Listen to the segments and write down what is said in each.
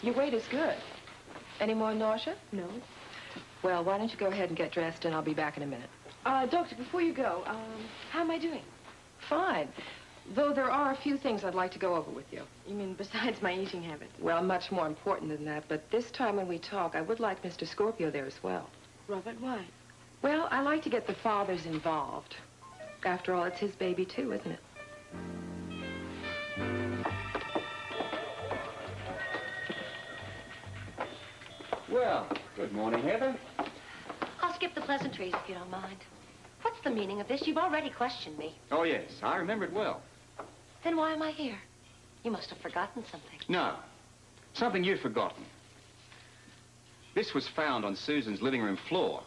Your weight is good. Any more nausea? No. Well, why don't you go ahead and get dressed, and I'll be back in a minute. Doctor, before you go, how am I doing? Fine. Though there are a few things I'd like to go over with you. You mean besides my eating habits? Well, much more important than that, but this time when we talk, I would like Mr. Scorpio there as well. Robert, why? Well, I like to get the fathers involved. After all, it's his baby too, isn't it? Well, good morning, Heather. I'll skip the pleasantries if you don't mind. What's the meaning of this? You've already questioned me. Oh, yes, I remember it well. Then why am I here? You must have forgotten something. No, something you've forgotten. This was found on Susan's living room floor.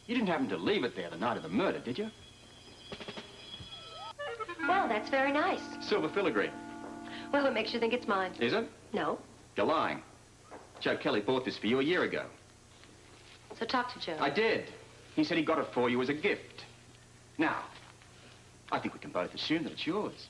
You didn't happen to leave it there the night of the murder, did you? Well, that's very nice. Silver filigree. Well, it makes you think it's mine. Is it? No. You're lying. Joe Kelly bought this for you a year ago. So talk to Joe. I did. He said he got it for you as a gift. Now, I think we can both assume that it's yours.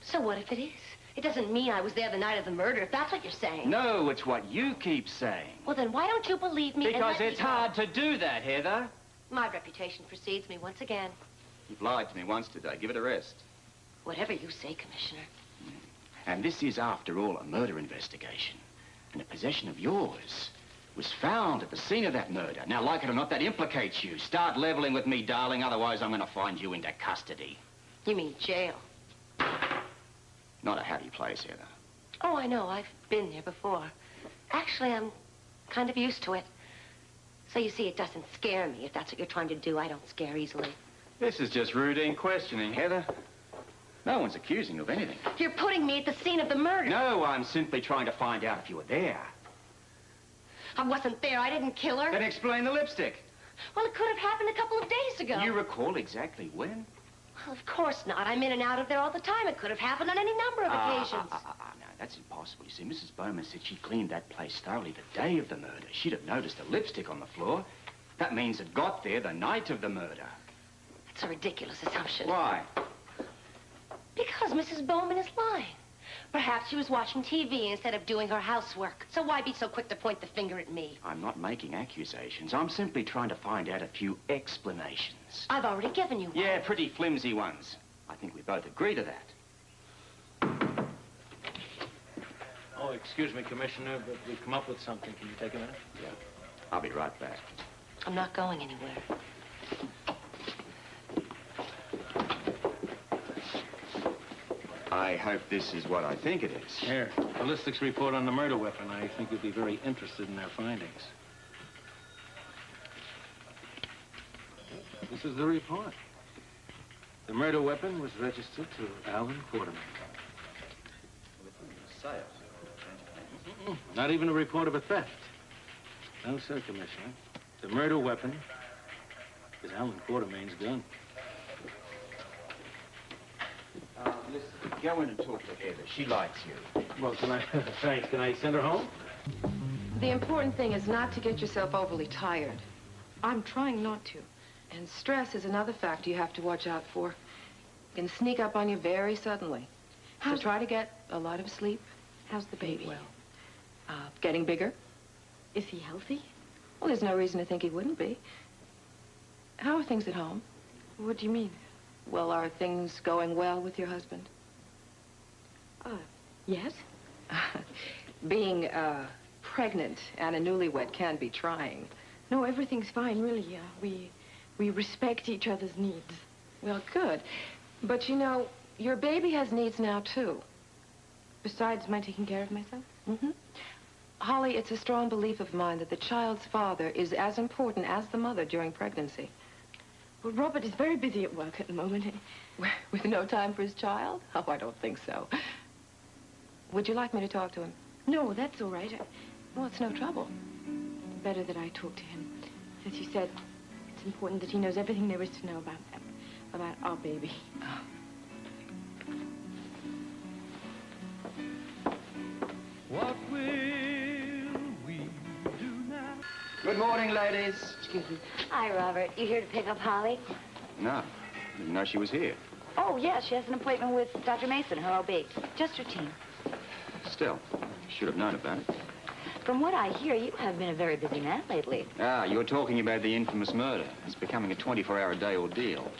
So what if it is? It doesn't mean I was there the night of the murder, if that's what you're saying. No, it's what you keep saying. Well, then why don't you believe me? Because it's hard to do that, Heather. My reputation precedes me once again. You've lied to me once today. Give it a rest. Whatever you say, Commissioner. And this is, after all, a murder investigation. And a possession of yours was found at the scene of that murder. Now, like it or not, that implicates you. Start leveling with me, darling, otherwise I'm going to find you into custody. You mean jail? Not a happy place, Heather. Oh, I know. I've been there before. Actually, I'm kind of used to it. So you see, it doesn't scare me. If that's what you're trying to do, I don't scare easily. This is just routine questioning, Heather. No one's accusing you of anything. You're putting me at the scene of the murder. No, I'm simply trying to find out if you were there. I wasn't there. I didn't kill her. Then explain the lipstick. Well, it could have happened a couple of days ago. You recall exactly when? Well, of course not. I'm in and out of there all the time. It could have happened on any number of occasions. No, that's impossible. You see, Mrs. Bowman said she cleaned that place thoroughly the day of the murder. She'd have noticed a lipstick on the floor. That means it got there the night of the murder. That's a ridiculous assumption. Why? Because Mrs. Bowman is lying. Perhaps she was watching TV instead of doing her housework. So why be so quick to point the finger at me? I'm not making accusations. I'm simply trying to find out a few explanations. I've already given you one. Yeah, pretty flimsy ones. I think we both agree to that. Oh, excuse me, Commissioner, but we've come up with something. Can you take a minute? Yeah. I'll be right back. I'm not going anywhere. I hope this is what I think it is. Here, ballistics report on the murder weapon. I think you'll be very interested in their findings. This is the report. The murder weapon was registered to Alan Quarterman. Not even a report of a theft. No, sir, Commissioner. The murder weapon is Alan Quartermain's gun. Listen, go in and talk to Heather. She likes you. Well, thanks. Can I send her home? The important thing is not to get yourself overly tired. I'm trying not to. And stress is another factor you have to watch out for. It can sneak up on you very suddenly. So try to get a lot of sleep. How's the baby? Well, getting bigger. Is he healthy? Well, there's no reason to think he wouldn't be. How are things at home? What do you mean? Well, are things going well with your husband? Yes. Being pregnant and a newlywed can be trying. No, everything's fine, really. We respect each other's needs. Well, good. But you know, your baby has needs now, too. Besides my taking care of myself? Mm-hmm. Holly, it's a strong belief of mine that the child's father is as important as the mother during pregnancy. Well, Robert is very busy at work at the moment. With no time for his child? Oh, I don't think so. Would you like me to talk to him? No, that's all right. Well, it's no trouble. Better that I talk to him. As you said, it's important that he knows everything there is to know about our baby. Oh. What will we do now? Good morning, ladies. Excuse me. Hi, Robert. You here to pick up Holly? No, didn't know she was here. Oh, yeah, she has an appointment with Dr. Mason, her OB. Just routine. Still, should have known about it. From what I hear, you have been a very busy man lately. Ah, you're talking about the infamous murder. It's becoming a 24-hour-a-day ordeal.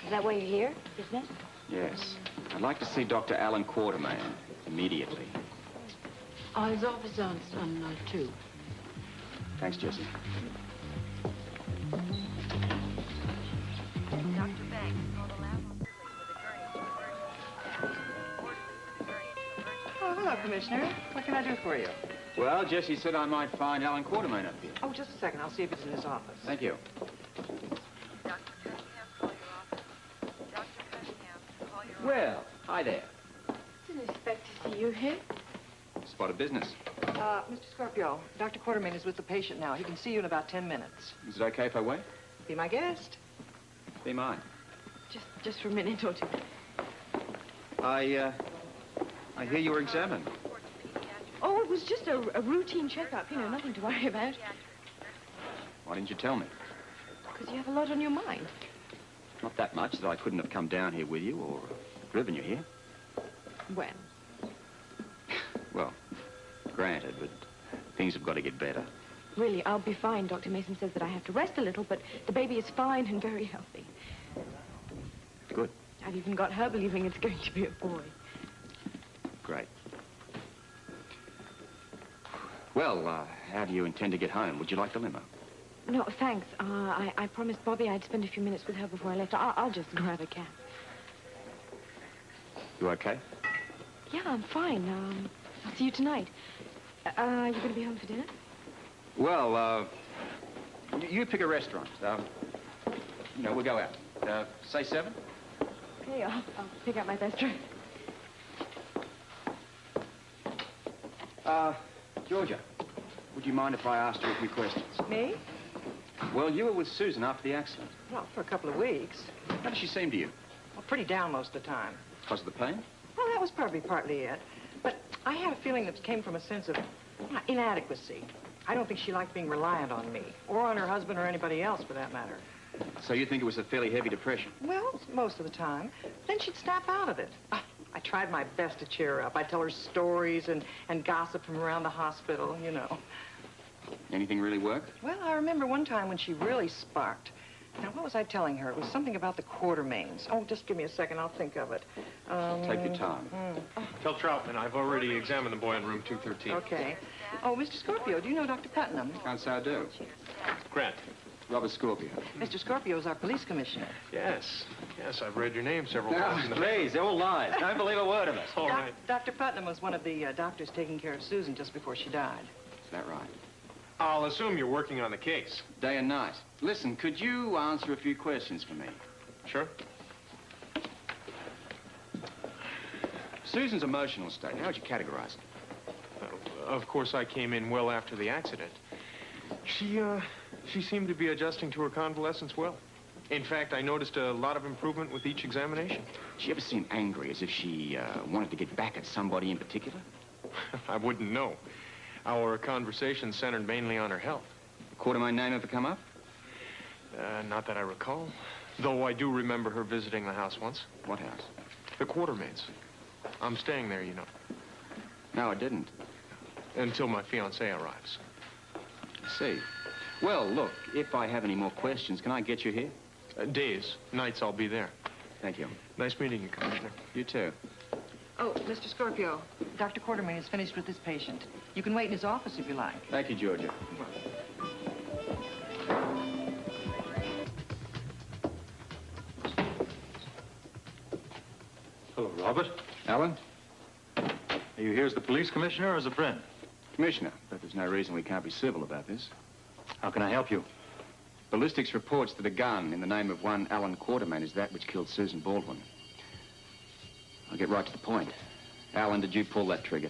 Is that why you're here? Business? Yes. I'd like to see Dr. Alan Quartermain immediately. His office on 2. Thanks, Jesse. Oh, hello, Commissioner. What can I do for you? Well, Jesse said I might find Alan Quartermain up here. Oh, just a second. I'll see if he's in his office. Thank you. Well, hi there. Didn't expect to see you here. Spot of business. Mr. Scorpio, Dr. Quartermain is with the patient now. He can see you in about 10 minutes. Is it okay if I wait? Be my guest. Be mine. Just for a minute or two. I hear you were examined. Oh, it was just a routine checkup. You know, nothing to worry about. Why didn't you tell me? Because you have a lot on your mind. Not that much that I couldn't have come down here with you or driven you here. Well, Well, granted, but things have got to get better. really, I'll be fine. Dr. Mason says that I have to rest a little, but the baby is fine and very healthy. Good. I've even got her believing it's going to be a boy. Great. Well, how do you intend to get home? Would you like the limo? No, thanks. I promised Bobby I'd spend a few minutes with her before I left. I'll just grab a cab. You okay? Yeah, I'm fine. I'll see you tonight. You going to be home for dinner? Well, you pick a restaurant. We'll go out. Say 7? Okay, I'll pick out my best dress. Georgia, would you mind if I asked you a few questions? Me? Well, you were with Susan after the accident. Well, for a couple of weeks. How did she seem to you? Well, pretty down most of the time. Because of the pain? Well, that was probably partly it. But I had a feeling that came from a sense of inadequacy. I don't think she liked being reliant on me, or on her husband or anybody else, for that matter. So you think it was a fairly heavy depression? Well, most of the time. Then she'd snap out of it. I tried my best to cheer her up. I'd tell her stories and gossip from around the hospital, you know. Anything really worked? Well, I remember one time when she really sparked. Now, what was I telling her? It was something about the Quartermains. Oh, just give me a second. I'll think of it. Take your time. Tell Troutman I've already examined the boy in room 213. Okay. Oh, Mr. Scorpio, do you know Dr. Putnam? Can't say I do. Grant. Robert Scorpio. Mr. Scorpio is our police commissioner. Yes, I've read your name several times. Please, they're all lies. Don't believe a word of it. All right. Dr. Putnam was one of the doctors taking care of Susan just before she died. Is that right? I'll assume you're working on the case. Day and night. Listen, could you answer a few questions for me? Sure. Susan's emotional state, how would you categorize it? Of course, I came in well after the accident. She seemed to be adjusting to her convalescence well. In fact, I noticed a lot of improvement with each examination. She ever seem angry, as if she wanted to get back at somebody in particular? I wouldn't know. Our conversation centered mainly on her health. Quartermain name ever come up? Not that I recall. Though I do remember her visiting the house once. What house? The Quartermains. I'm staying there, you know. No, I didn't. Until my fiancée arrives. I see. Well, look, if I have any more questions, can I get you here? Days, nights, I'll be there. Thank you. Nice meeting you, Commissioner. You too. Oh, Mr. Scorpio, Dr. Quartermain is finished with this patient. You can wait in his office if you like. Thank you, Georgia. Hello, Robert. Alan? Are you here as the police commissioner or as a friend? Commissioner, but there's no reason we can't be civil about this. How can I help you? Ballistics reports that a gun in the name of one Alan Quartermain is that which killed Susan Baldwin. I'll get right to the point. Alan, did you pull that trigger?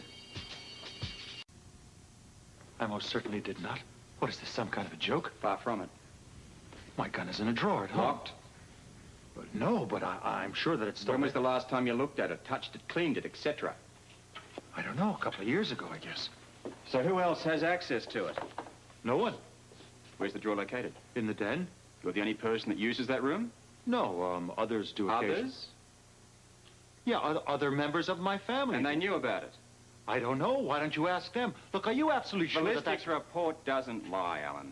I most certainly did not. What is this, some kind of a joke? Far from it. My gun is in a drawer at home. Locked? No, but I'm sure that it's still... When was the last time you looked at it, touched it, cleaned it, etc.? I don't know, a couple of years ago, I guess. So who else has access to it? No one. Where's the drawer located? In the den? You're the only person that uses that room? No, others do occasionally. Others? Yeah, other members of my family. And they knew about it? I don't know. Why don't you ask them? Look, are you absolutely sure that Ballistics that's... report doesn't lie, Alan.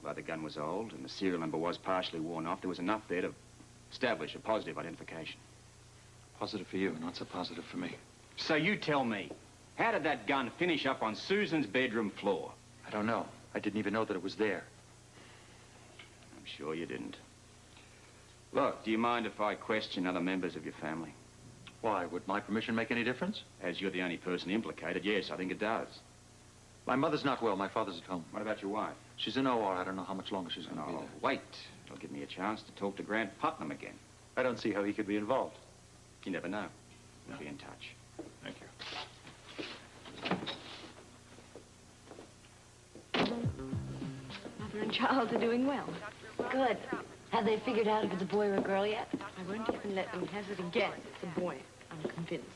Although the gun was old and the serial number was partially worn off, there was enough there to establish a positive identification. Positive for you, not so positive for me. So you tell me, how did that gun finish up on Susan's bedroom floor? I don't know. I didn't even know that it was there. I'm sure you didn't. Look, do you mind if I question other members of your family? Why? Would my permission make any difference? As you're the only person implicated, yes, I think it does. My mother's not well. My father's at home. What about your wife? She's in OR. I don't know how much longer she's going to be Oh, there. wait. It'll give me a chance to talk to Grant Putnam again. I don't see how he could be involved. You never know. We'll be in touch. Thank you. Mother and child are doing well. Good. Have they figured out if it's a boy or a girl yet? I won't even let them hazard a guess. It's a boy. I'm convinced.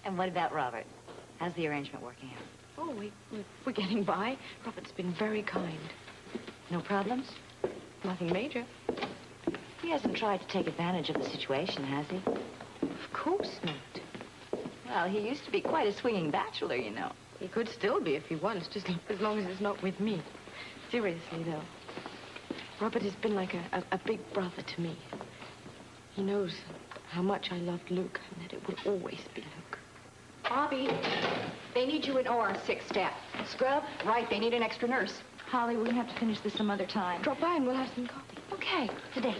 And what about Robert? How's the arrangement working out? Oh, we're getting by. Robert's been very kind. No problems? Nothing major. He hasn't tried to take advantage of the situation, has he? Of course not. Well, he used to be quite a swinging bachelor, you know. He could still be if he wants, just as long as it's not with me. Seriously, though. Robert has been like a big brother to me. He knows how much I loved Luke and that it will always be Luke. Bobby, they need you in OR 6 staff. Scrub? Right, they need an extra nurse. Holly, we're gonna have to finish this some other time. Drop by and we'll have some coffee. Okay, today.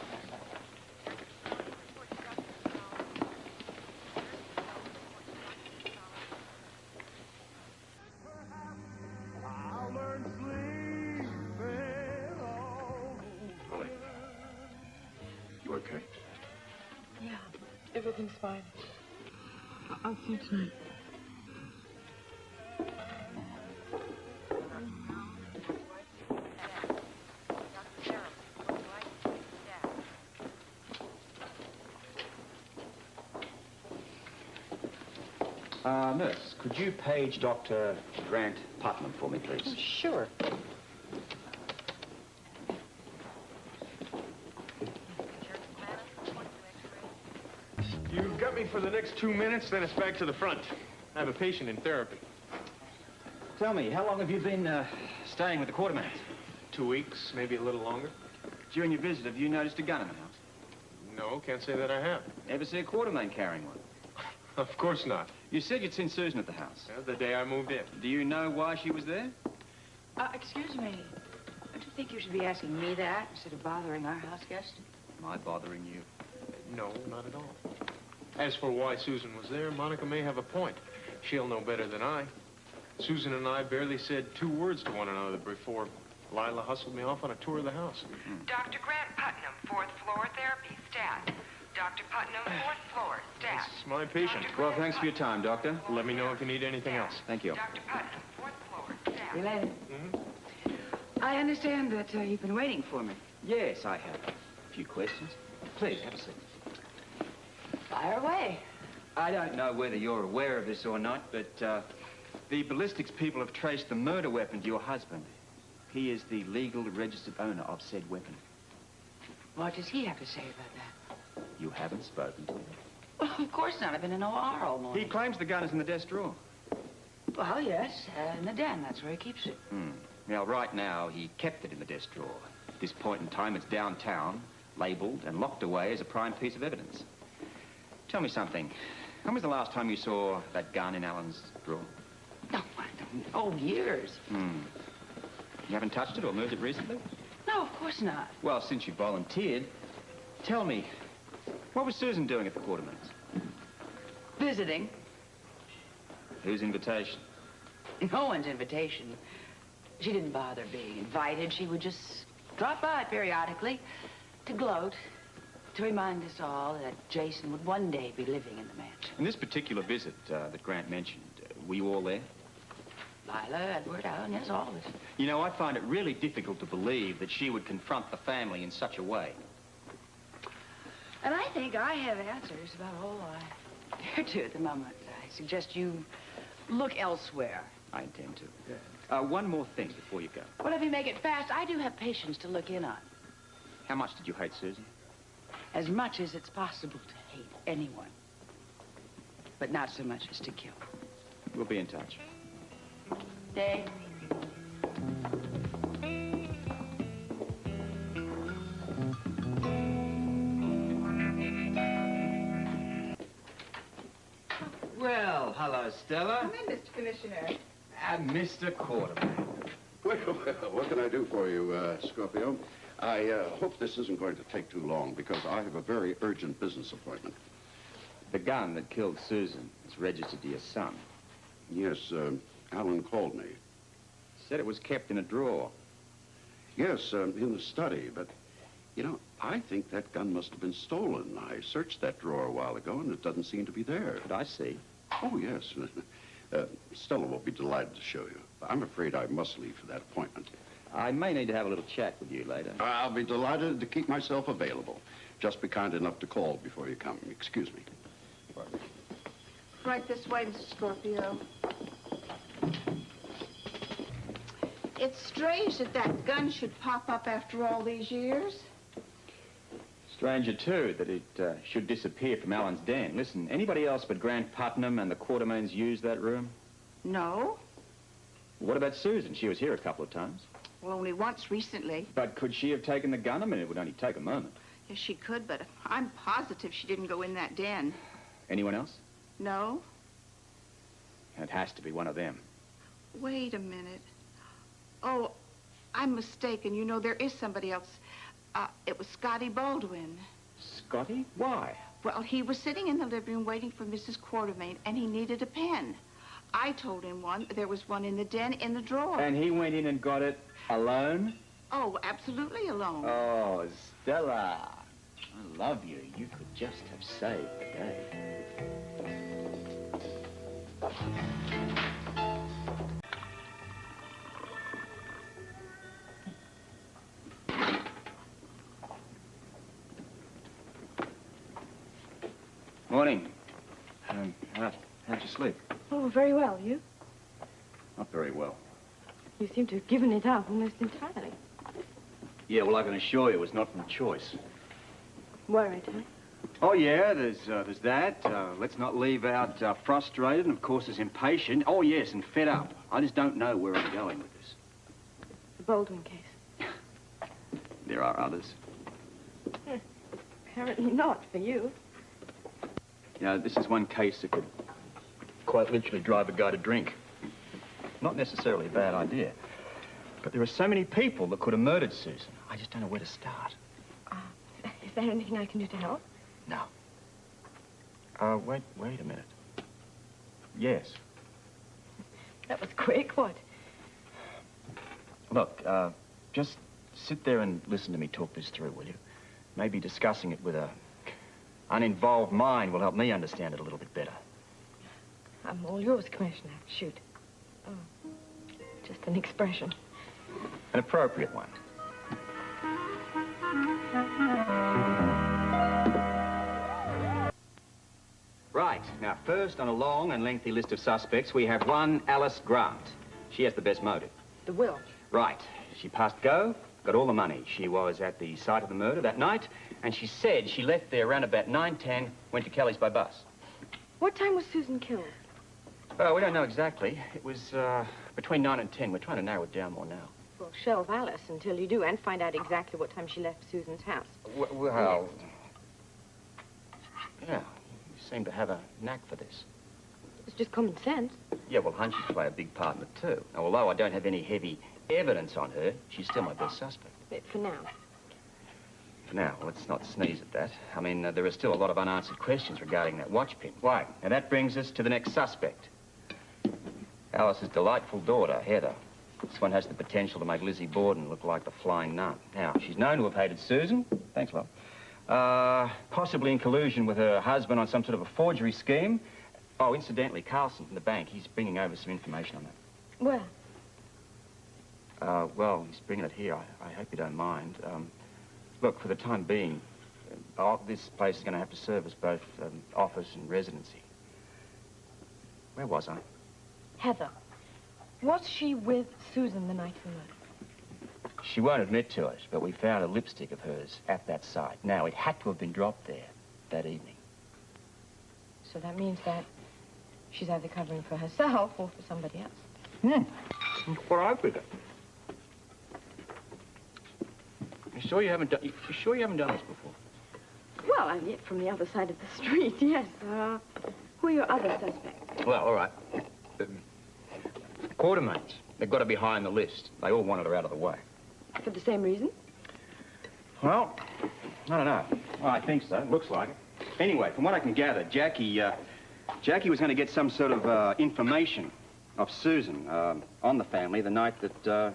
Holly, you okay? Yeah, everything's fine. I'll see you tonight. Nurse, could you page Dr. Grant Putnam for me, please? Sure. You've got me for the next 2 minutes, then it's back to the front. I have a patient in therapy. Tell me, how long have you been staying with the Quartermains? 2 weeks, maybe a little longer. During your visit, have you noticed a gun in the house? No, can't say that I have. Ever see a Quartermain carrying one? Of course not. You said you'd seen Susan at the house. Yeah, the day I moved in. Do you know why she was there? Excuse me. Don't you think you should be asking me that instead of bothering our house guest? Am I bothering you? No, not at all. As for why Susan was there, Monica may have a point. She'll know better than I. Susan and I barely said 2 words to one another before Lila hustled me off on a tour of the house. Dr. Grant Putnam, 4th floor, therapy, stat. Dr. Putnam, 4th floor, stat. This is my patient. Well, thanks for your time, Doctor. Let me know if you need anything else. Thank you. Dr. Putnam, 4th floor, stat. See you later. I understand that you've been waiting for me. Yes, I have. A few questions. Please, have a seat. Fire away. I don't know whether you're aware of this or not, but the ballistics people have traced the murder weapon to your husband. He is the legal registered owner of said weapon. What does he have to say about that? You haven't spoken to him. Well, of course not. I've been in OR all morning. He claims the gun is in the desk drawer. Well, yes, in the den. That's where he keeps it. Now, right now, he kept it in the desk drawer. At this point in time, it's downtown, labeled and locked away as a prime piece of evidence. Tell me something. When was the last time you saw that gun in Alan's drawer? No, I don't know. Years. You haven't touched it or moved it recently? No, of course not. Well, since you volunteered, tell me, what was Susan doing at the Quartermains? Visiting. Whose invitation? No one's invitation. She didn't bother being invited. She would just drop by periodically to gloat, to remind us all that Jason would one day be living in the mansion. In this particular visit that Grant mentioned, were you all there? Lila, Edward, Alan, yes, all of us. You know, I find it really difficult to believe that she would confront the family in such a way. And I think I have answers about all I dare to at the moment. I suggest you look elsewhere. I intend to. One more thing before you go. Well, if you make it fast, I do have patients to look in on. How much did you hate Susan? As much as it's possible to hate anyone. But not so much as to kill. We'll be in touch. Dave? Well, hello, Stella. Come in, Mr. Commissioner. And Mr. Quarterman. Well, what can I do for you, Scorpio? I hope this isn't going to take too long because I have a very urgent business appointment. The gun that killed Susan is registered to your son. Yes, Alan called me. Said it was kept in a drawer. Yes, in the study, but, you know, I think that gun must have been stolen. I searched that drawer a while ago, and it doesn't seem to be there. Could I see? Oh, yes. Stella will be delighted to show you. I'm afraid I must leave for that appointment. I may need to have a little chat with you later. I'll be delighted to keep myself available. Just be kind enough to call before you come. Excuse me. Right this way, Mr. Scorpio. It's strange that that gun should pop up after all these years. Stranger, too, that it should disappear from Alan's den. Listen, anybody else but Grant Putnam and the Quartermains used that room? No. What about Susan? She was here a couple of times. Well, only once recently. But could she have taken the gun? I mean, it would only take a moment. Yes, she could, but I'm positive she didn't go in that den. Anyone else? No. It has to be one of them. Wait a minute. Oh, I'm mistaken. You know, there is somebody else. It was Scotty Baldwin. Scotty? Why? Well, he was sitting in the living room waiting for Mrs. Quartermain, and he needed a pen. I told him there was one in the den in the drawer. And he went in and got it alone? Oh, absolutely alone. Oh, Stella. I love you. You could just have saved the day. Morning. How'd you sleep? Oh, very well. You? Not very well. You seem to have given it up almost entirely. Yeah, well, I can assure you it was not from choice. Worried, huh? Oh, yeah, there's that. Let's not leave out frustrated, and of course there's impatient. Oh, yes, and fed up. I just don't know where I'm going with this. The Baldwin case. There are others. Apparently not for you. You know, this is one case that could quite literally drive a guy to drink. Not necessarily a bad idea. But there are so many people that could have murdered Susan. I just don't know where to start. Is there anything I can do to help? No. Wait a minute. Yes. That was quick. What? Look, just sit there and listen to me talk this through, will you? Maybe discussing it with a uninvolved mind will help me understand it a little bit better. I'm all yours, Commissioner. Shoot. Oh, just an expression. An appropriate one. Right. Now, first on a long and lengthy list of suspects, we have one Alice Grant. She has the best motive. The will. Right. She passed go, got all the money. She was at the site of the murder that night, and she said she left there around about 9:10, went to Kelly's by bus. What time was Susan killed? We don't know exactly. It was between 9 and 10. We're trying to narrow it down more now. Well, shelve Alice until you do and find out exactly what time she left Susan's house. Well, yeah, you seem to have a knack for this. It's just common sense. Yeah, well, hunches play a big part in it, too. Now, although I don't have any heavy evidence on her, she's still my best suspect. For now. For now, let's not sneeze at that. I mean, there are still a lot of unanswered questions regarding that watch pin. Why? Now, that brings us to the next suspect. Alice's delightful daughter, Heather. This one has the potential to make Lizzie Borden look like the flying nun. Now, she's known to have hated Susan. Thanks, love. Possibly in collusion with her husband on some sort of a forgery scheme. Oh, incidentally, Carlson from the bank, he's bringing over some information on that. Where? Well, he's bringing it here. I hope you don't mind. Look, for the time being, this place is going to have to serve as both office and residency. Where was I? Heather. Was she with Susan the night of the murder? She won't admit to it, but we found a lipstick of hers at that site. Now, it had to have been dropped there that evening. So that means that She's either covering for herself or for somebody else. That's what I figure. You sure you haven't done this before? Well, I'm yet from the other side of the street, yes. Who are your other suspects? Well, all right. Quartermains. They've got to be high on the list. They all wanted her out of the way. For the same reason? Well, I don't know. Well, I think so. Looks like it. Anyway, from what I can gather, Jackie was going to get some sort of information of Susan on the family the night that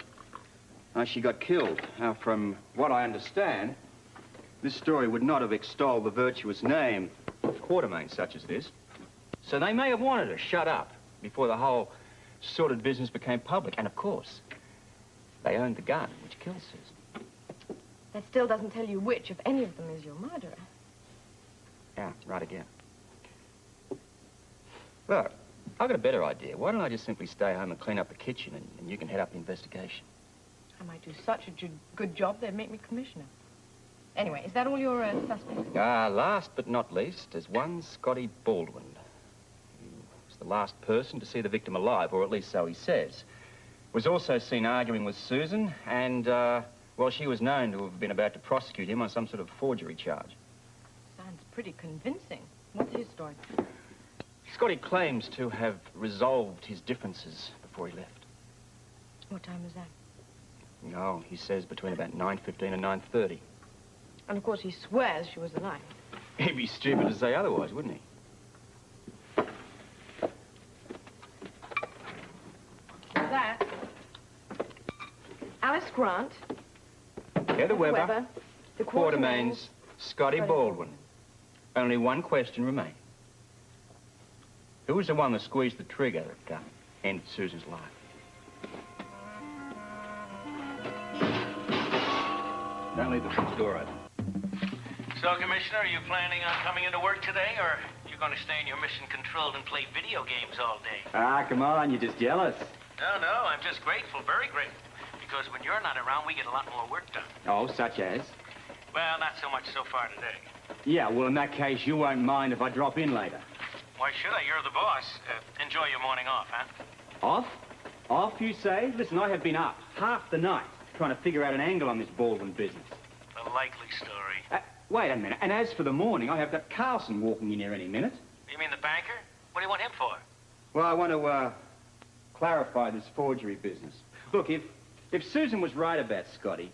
she got killed. Now, from what I understand, this story would not have extolled the virtuous name of Quartermain, such as it is. So they may have wanted her shut up before the whole sordid business became public. And, of course, they owned the gun which killed Susan. That still doesn't tell you which, if any of them, is your murderer. Yeah, right again. Look, I've got a better idea. Why don't I just simply stay home and clean up the kitchen and you can head up the investigation? I might do such a good job, they'd make me commissioner. Anyway, is that all your suspects? Last but not least, there's one Scotty Baldwin. He was the last person to see the victim alive, or at least so he says. Was also seen arguing with Susan, and, well, she was known to have been about to prosecute him on some sort of forgery charge. Sounds pretty convincing. What's his story? Scotty claims to have resolved his differences before he left. What time was that? No, he says between about 9:15 and 9:30. And, of course, he swears she was alive. He'd be stupid to say otherwise, wouldn't he? That. Alice Grant. Heather Weber, the Quartermains, Scotty Baldwin. Only one question remains. Who was the one that squeezed the trigger that ended Susan's life? Don't leave the front door open. So, Commissioner, are you planning on coming into work today, or are you going to stay in your mission controlled and play video games all day? Come on, you're just jealous. No, I'm just grateful, very grateful. Because when you're not around, we get a lot more work done. Oh, such as? Well, not so much so far today. Yeah, well, in that case, you won't mind if I drop in later. Why should I? You're the boss. Enjoy your morning off, huh? Off? Off, you say? Listen, I have been up half the night trying to figure out an angle on this Baldwin business. A likely story. Wait a minute. And as for the morning, I have got Carlson walking in here any minute. You mean the banker? What do you want him for? Well, I want to, clarify this forgery business. Look, if Susan was right about Scotty,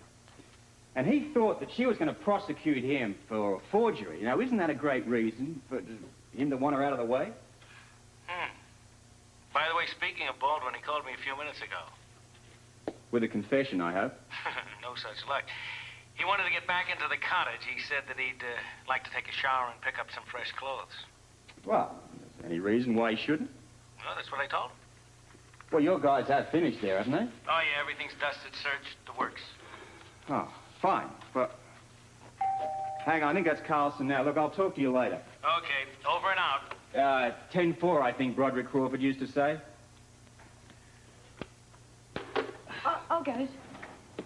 and he thought that she was going to prosecute him for forgery, now, isn't that a great reason for him to want her out of the way? By the way, speaking of Baldwin, he called me a few minutes ago. With a confession, I hope. No such luck. He wanted to get back into the cottage. He said that he'd like to take a shower and pick up some fresh clothes. Well, any reason why he shouldn't? Well, that's what I told him. Well, your guys have finished there, haven't they? Oh, yeah, everything's dusted, searched, the works. Oh, fine. But hang on, I think that's Carlson now. Look, I'll talk to you later. Okay, over and out. 10-4, I think Broderick Crawford used to say. I'll get it.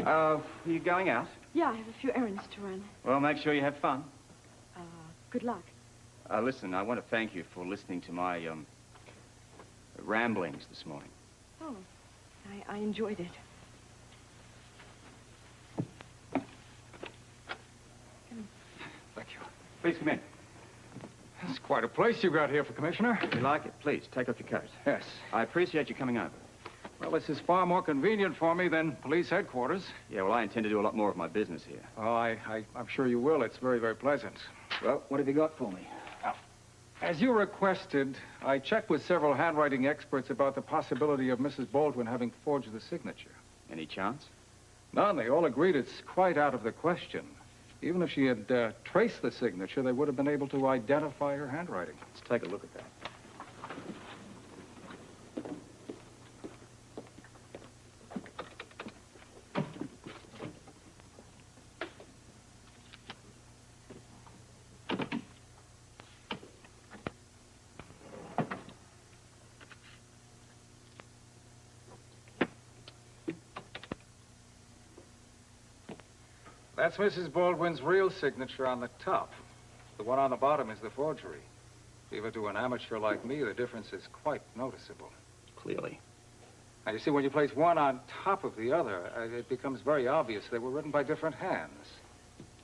Are you going out? Yeah, I have a few errands to run. Well, make sure you have fun. Good luck. Listen, I want to thank you for listening to my, ramblings this morning. Oh, I enjoyed it. Thank you. Please come in. It's quite a place you got here for Commissioner. If you like it, please, take off your coat. Yes. I appreciate you coming over. Well, this is far more convenient for me than police headquarters. Yeah, well, I intend to do a lot more of my business here. Oh, I'm sure you will. It's very, very pleasant. Well, what have you got for me? As you requested, I checked with several handwriting experts about the possibility of Mrs. Baldwin having forged the signature. Any chance? None. They all agreed it's quite out of the question. Even if she had traced the signature, they would have been able to identify her handwriting. Let's take a look at that. That's Mrs. Baldwin's real signature on the top. The one on the bottom is the forgery. Even to an amateur like me, the difference is quite noticeable. Clearly. Now, you see, when you place one on top of the other, it becomes very obvious they were written by different hands.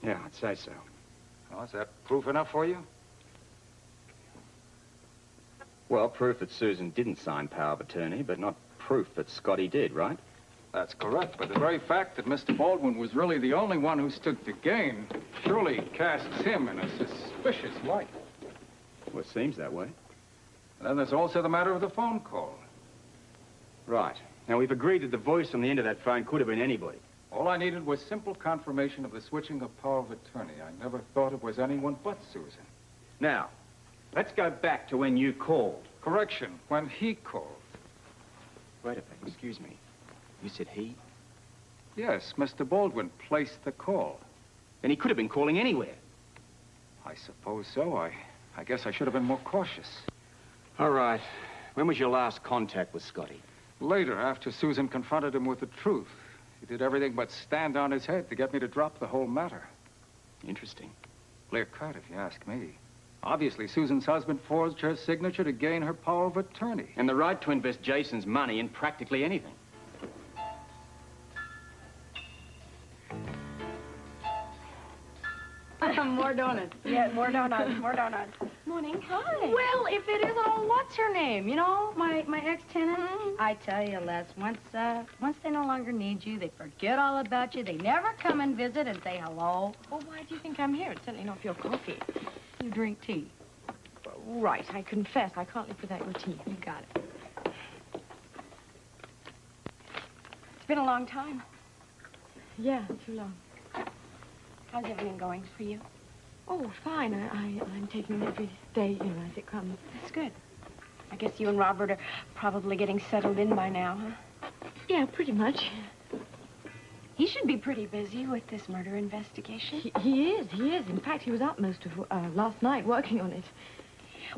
Yeah, I'd say so. Well, is that proof enough for you? Well, proof that Susan didn't sign power of attorney, but not proof that Scotty did, right? That's correct, but the very fact that Mr. Baldwin was really the only one who stood to gain surely casts him in a suspicious light. Well, it seems that way. And then there's also the matter of the phone call. Right. Now, we've agreed that the voice on the end of that phone could have been anybody. All I needed was simple confirmation of the switching of power of attorney. I never thought it was anyone but Susan. Now, let's go back to when you called. Correction, when he called. Wait a minute, excuse me. You said he? Yes, Mr. Baldwin placed the call. Then he could have been calling anywhere. I suppose so. I guess I should have been more cautious. All right. When was your last contact with Scotty? Later, after Susan confronted him with the truth. He did everything but stand on his head to get me to drop the whole matter. Interesting. Clear cut, if you ask me. Obviously, Susan's husband forged her signature to gain her power of attorney. And the right to invest Jason's money in practically anything. More donuts. Yeah, more donuts, more donuts. Morning. Hi. Well, if it isn't old what's her name, you know, my ex-tenant. I tell you, Les, once they no longer need you, they forget all about you. They never come and visit and say hello. Well, why do you think I'm here? It's certainly not for your coffee. You drink tea. Right, I confess, I can't live without your tea. You got it. It's been a long time. Yeah, too long. How's everything going for you? Oh, fine. I'm taking it every day, you know, as it comes. That's good. I guess you and Robert are probably getting settled in by now, huh? Yeah, pretty much. He should be pretty busy with this murder investigation. He is. In fact, he was out most of last night working on it.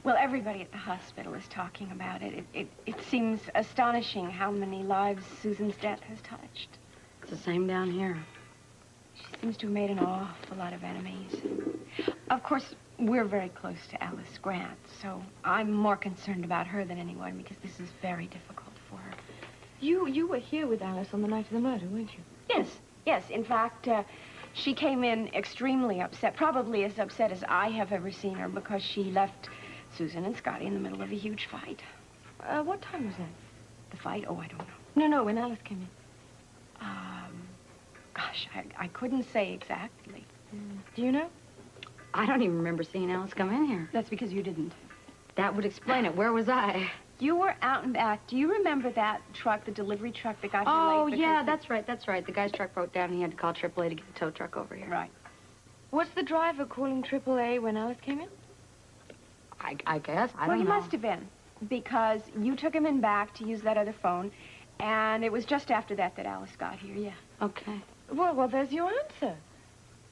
Well, everybody at the hospital is talking about it. It seems astonishing how many lives Susan's death has touched. It's the same down here. She seems to have made an awful lot of enemies. Of course, we're very close to Alice Grant, so I'm more concerned about her than anyone because this is very difficult for her. You were here with Alice on the night of the murder, weren't you? Yes. In fact, she came in extremely upset, probably as upset as I have ever seen her because she left Susan and Scotty in the middle of a huge fight. What time was that? The fight? Oh, I don't know. No, when Alice came in. Gosh, I couldn't say exactly. Do you know? I don't even remember seeing Alice come in here. That's because you didn't. That would explain it. Where was I? You were out and back. Do you remember that truck, the delivery truck that got here late? Oh, yeah, that's right. The guy's truck broke down and he had to call AAA to get the tow truck over here. Right. Was the driver calling AAA when Alice came in? I guess. I don't know. Well, he must have been, because you took him in back to use that other phone, and it was just after that that Alice got here, yeah. Okay. Well, there's your answer.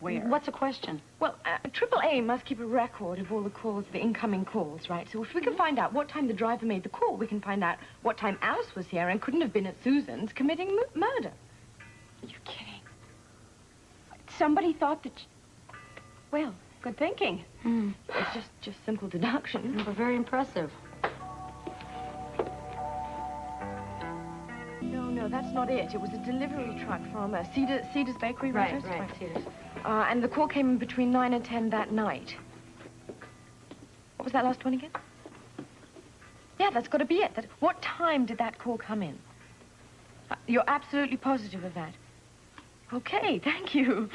Where? What's the question? Well, AAA must keep a record of all the calls, the incoming calls, right? So if we can find out what time the driver made the call, we can find out what time Alice was here and couldn't have been at Susan's committing murder. You're kidding. Somebody thought that... Well, good thinking. It's just simple deduction. But very impressive. No, that's not it. It was a delivery truck from Cedar's Bakery, Right, Cedar's. And the call came in between 9 and 10 that night. What was that last one again? Yeah, that's got to be it. What time did that call come in? You're absolutely positive of that? Okay, thank you.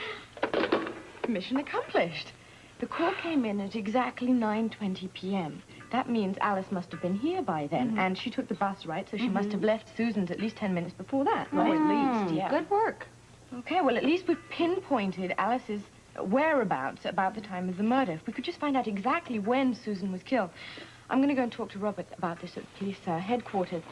Mission accomplished. The call came in at exactly 9:20 p.m. That means Alice must have been here by then, and she took the bus, right? So she must have left Susan's at least 10 minutes before that, right? At least, yeah. Good work. Okay, well, at least we've pinpointed Alice's whereabouts about the time of the murder. If we could just find out exactly when Susan was killed. I'm going to go and talk to Robert about this at police headquarters.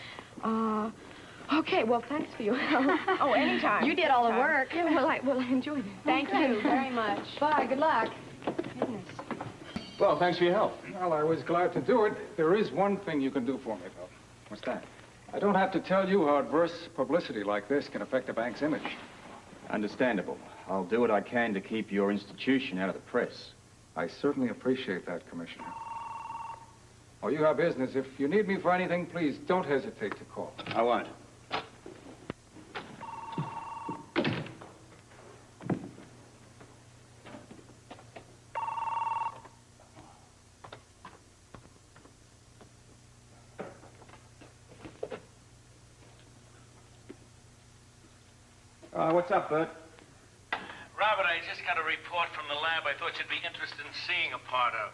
Okay, well, thanks for your help. Oh, anytime. You did all the work. Yeah, well, I enjoyed it. Thank you very much. Bye, good luck. Goodness. Well, thanks for your help. Well, I was glad to do it. There is one thing you can do for me, though. What's that? I don't have to tell you how adverse publicity like this can affect a bank's image. Understandable. I'll do what I can to keep your institution out of the press. I certainly appreciate that, Commissioner. Oh, you have business. If you need me for anything, please don't hesitate to call. I won't. What's up, Bert? Robert, I just got a report from the lab I thought you'd be interested in seeing a part of.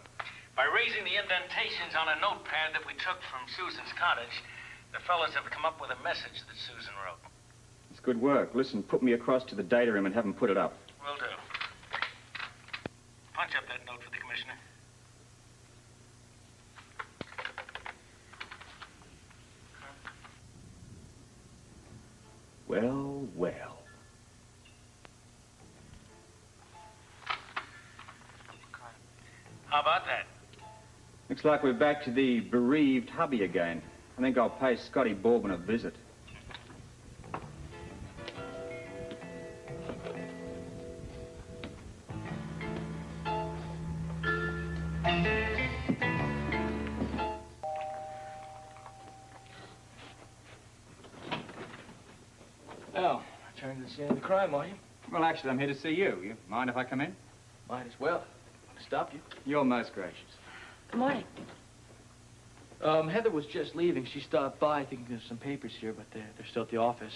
By raising the indentations on a notepad that we took from Susan's cottage, the fellas have come up with a message that Susan wrote. It's good work. Listen, put me across to the data room and have them put it up. Will do. Punch up that note for the commissioner. Well, well. How about that? Looks like we're back to the bereaved hubby again. I think I'll pay Scotty Baldwin a visit. Oh, returning to the scene of the crime, are you? Well, actually, I'm here to see you. You mind if I come in? Might as well. Stop you. You're most gracious. Good morning. Heather was just leaving. She stopped by. I think there's some papers here, but they're still at the office.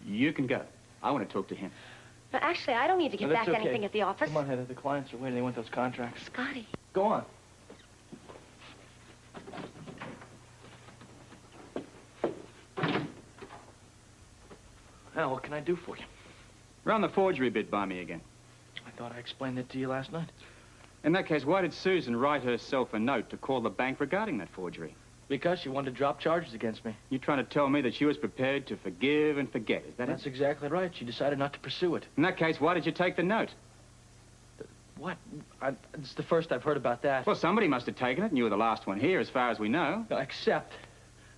You can go. I want to talk to him. But actually, I don't need to get No, back that's okay. anything at the office. Come on, Heather. The clients are waiting. They want those contracts. Scotty. Go on. Now, what can I do for you? Run the forgery bit by me again. I thought I explained that to you last night. In that case, why did Susan write herself a note to call the bank regarding that forgery? Because she wanted to drop charges against me. You're trying to tell me that she was prepared to forgive and forget, is that That's it? exactly right. She decided not to pursue it. In that case, why did you take the note? What? It's the first I've heard about that. Well, somebody must have taken it, and you were the last one here, as far as we know. No, except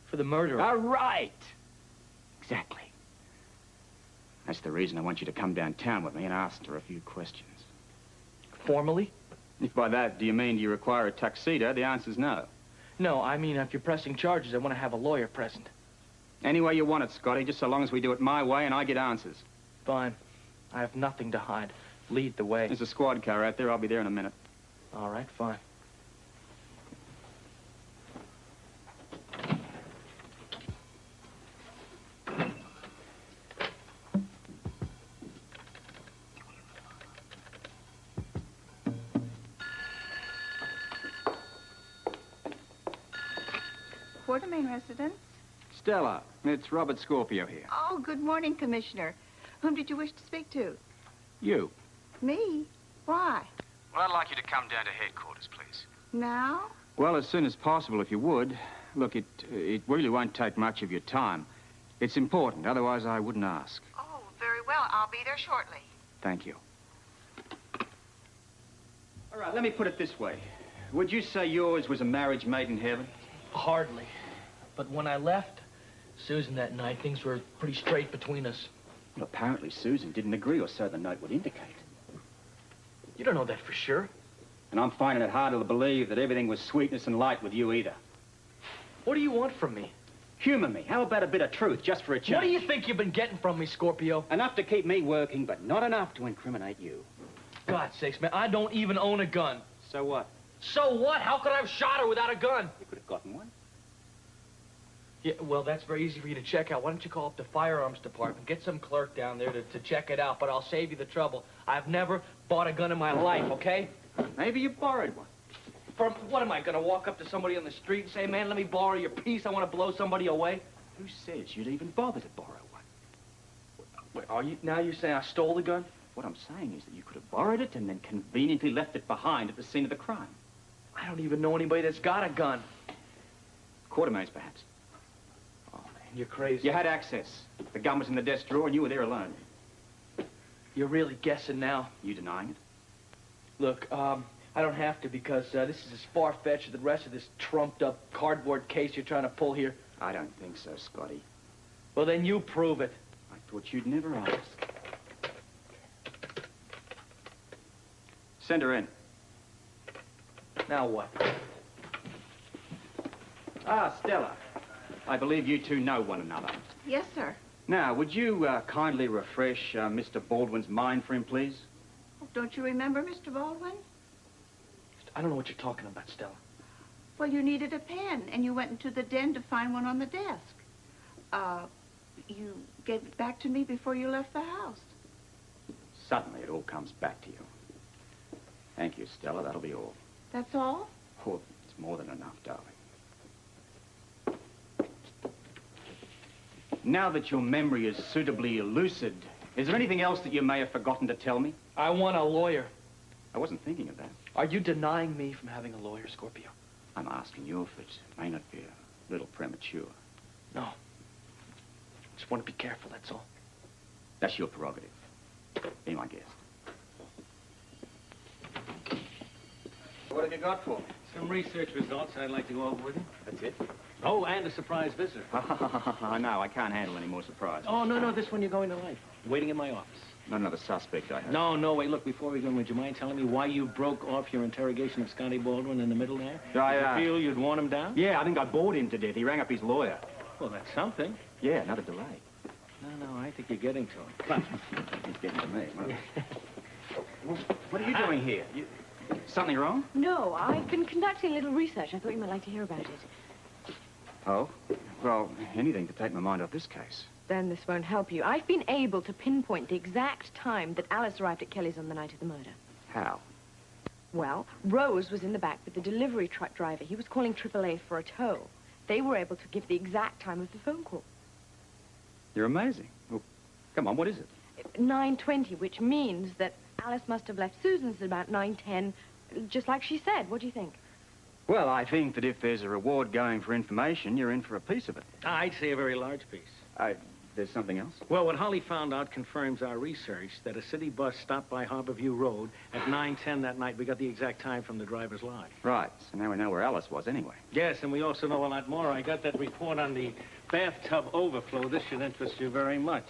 for the murderer. All right. Exactly. That's the reason I want you to come downtown with me and ask her a few questions. Formally? If by that, do you mean you require a tuxedo, the answer's no. No, I mean, if you're pressing charges, I want to have a lawyer present. Any way you want it, Scotty, just so long as we do it my way and I get answers. Fine. I have nothing to hide. Lead the way. There's a squad car out there. I'll be there in a minute. All right, fine. Quartermain residence? Stella, it's Robert Scorpio here. Oh, good morning, Commissioner. Whom did you wish to speak to? You. Me? Why? Well, I'd like you to come down to headquarters, please. Now? Well, as soon as possible, if you would. Look, it really won't take much of your time. It's important, otherwise I wouldn't ask. Oh, very well. I'll be there shortly. Thank you. All right, let me put it this way. Would you say yours was a marriage made in heaven? Hardly. But when I left Susan that night, things were pretty straight between us. Well, apparently Susan didn't agree, or so the note would indicate. You don't know that for sure. And I'm finding it harder to believe that everything was sweetness and light with you either. What do you want from me? Humor me. How about a bit of truth, just for a change? What do you think you've been getting from me, Scorpio? Enough to keep me working, but not enough to incriminate you. God's sakes, man, I don't even own a gun. So what? So what? How could I have shot her without a gun? You could have gotten one. Yeah, well, that's very easy for you to check out. Why don't you call up the firearms department, get some clerk down there to check it out, but I'll save you the trouble. I've never bought a gun in my life, okay? Maybe you borrowed one. From, what am I, gonna walk up to somebody on the street and say, man, let me borrow your piece, I want to blow somebody away? Who says you'd even bother to borrow one? Wait, now you're saying I stole the gun? What I'm saying is that you could have borrowed it and then conveniently left it behind at the scene of the crime. I don't even know anybody that's got a gun. Quartermains, perhaps. Oh, man, you're crazy. You had access. The gun was in the desk drawer and you were there alone. You're really guessing now. You denying it? Look, I don't have to because this is as far-fetched as the rest of this trumped-up cardboard case you're trying to pull here. I don't think so, Scotty. Well, then you prove it. I thought you'd never ask. Send her in. Now what? Ah, Stella. I believe you two know one another. Yes, sir. Now, would you kindly refresh Mr. Baldwin's mind for him, please? Don't you remember, Mr. Baldwin? I don't know what you're talking about, Stella. Well, you needed a pen, and you went into the den to find one on the desk. You gave it back to me before you left the house. Suddenly, it all comes back to you. Thank you, Stella. That'll be all. That's all? Oh, it's more than enough, darling. Now that your memory is suitably lucid, is there anything else that you may have forgotten to tell me? I want a lawyer. I wasn't thinking of that. Are you denying me from having a lawyer, Scorpio? I'm asking you if it may not be a little premature. No. Just want to be careful, that's all. That's your prerogative. Be my guest. What have you got for me? Some research results I'd like to go over with you. That's it? Oh, and a surprise visitor. No, I can't handle any more surprises. Oh, no, this one you're going to like. Waiting in my office. Not another suspect, I hope. No, wait, look, before we go, would you mind telling me why you broke off your interrogation of Scotty Baldwin in the middle there? I, Did you feel you'd worn him down? Yeah, I think I bored him to death. He rang up his lawyer. Well, that's something. Yeah, another delay. No, I think you're getting to him. He's getting to me. What are you doing here? Something wrong? No, I've been conducting a little research. I thought you might like to hear about it. Oh? Well, anything to take my mind off this case. Then this won't help you. I've been able to pinpoint the exact time that Alice arrived at Kelly's on the night of the murder. How? Well, Rose was in the back with the delivery truck driver. He was calling AAA for a tow. They were able to give the exact time of the phone call. You're amazing. Well, come on, what is it? 9:20, which means that Alice must have left Susan's at about 9:10, just like she said. What do you think? Well, I think that if there's a reward going for information, you're in for a piece of it. I'd say a very large piece. There's something else? Well, what Holly found out confirms our research that a city bus stopped by Harborview Road at 9:10 that night. We got the exact time from the driver's log. Right, so now we know where Alice was anyway. Yes, and we also know a lot more. I got that report on the bathtub overflow. This should interest you very much.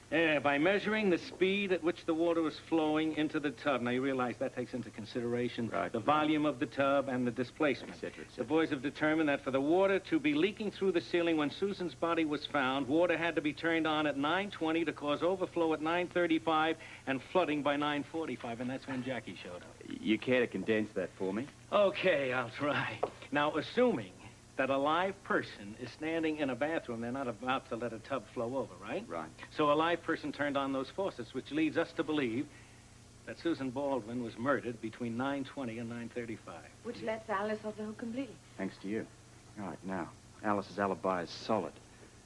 By measuring the speed at which the water was flowing into the tub. Now, you realize that takes into consideration the volume of the tub and the displacement. Et cetera, et cetera. The boys have determined that for the water to be leaking through the ceiling when Susan's body was found, water had to be turned on at 9:20 to cause overflow at 9:35 and flooding by 9:45, and that's when Jackie showed up. You care to condense that for me? Okay, I'll try. Now, assuming that a live person is standing in a bathroom, they're not about to let a tub flow over, right? Right. So a live person turned on those faucets, which leads us to believe that Susan Baldwin was murdered between 9:20 and 9:35. Which lets Alice off the hook completely. Thanks to you. Right, now, Alice's alibi is solid.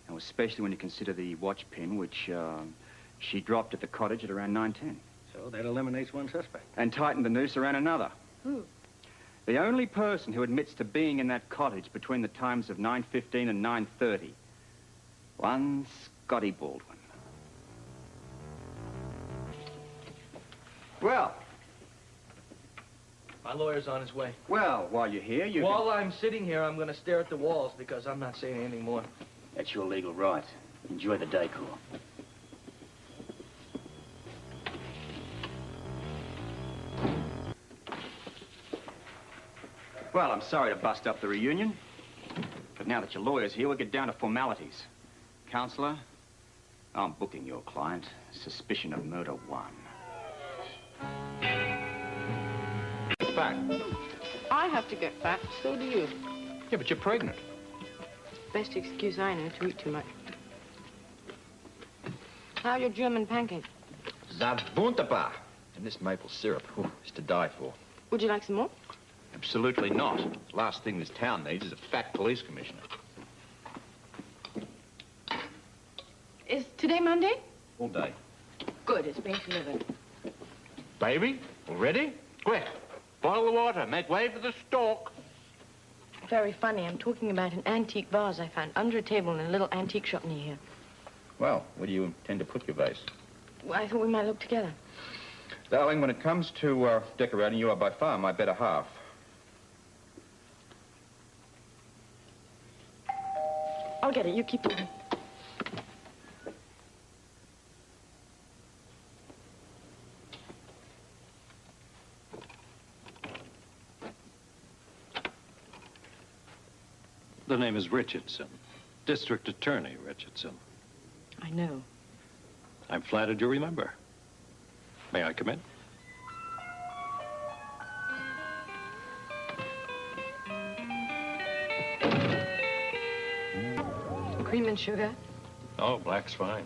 Now, especially when you consider the watch pin, which she dropped at the cottage at around 9:10. So that eliminates one suspect. And tightened the noose around another. Who? The only person who admits to being in that cottage between the times of 9:15 and 9:30. One Scotty Baldwin. Well. My lawyer's on his way. Well, while you're here, you While I'm sitting here, I'm going to stare at the walls because I'm not saying anything more. That's your legal right. Enjoy the decor. Well, I'm sorry to bust up the reunion. But now that your lawyer's here, we'll get down to formalities. Counselor, I'm booking your client. Suspicion of murder 1. It's back. I have to get back, so do you. Yeah, but you're pregnant. Best excuse I know to eat too much. How are your German pancakes? Wunderbar. And this maple syrup is to die for. Would you like some more? Absolutely not. Last thing this town needs is a fat police commissioner. Is today Monday? All day. Good, it's being delivered. Baby, already? Quick, boil the water. Make way for the stork. Very funny. I'm talking about an antique vase I found under a table in a little antique shop near here. Well, where do you intend to put your vase? Well, I thought we might look together. Darling, when it comes to decorating, you are by far my better half. I'll get it. You keep looking. The name is Richardson. District Attorney Richardson. I know. I'm flattered you remember. May I come in? Cream and sugar? Oh, black's fine.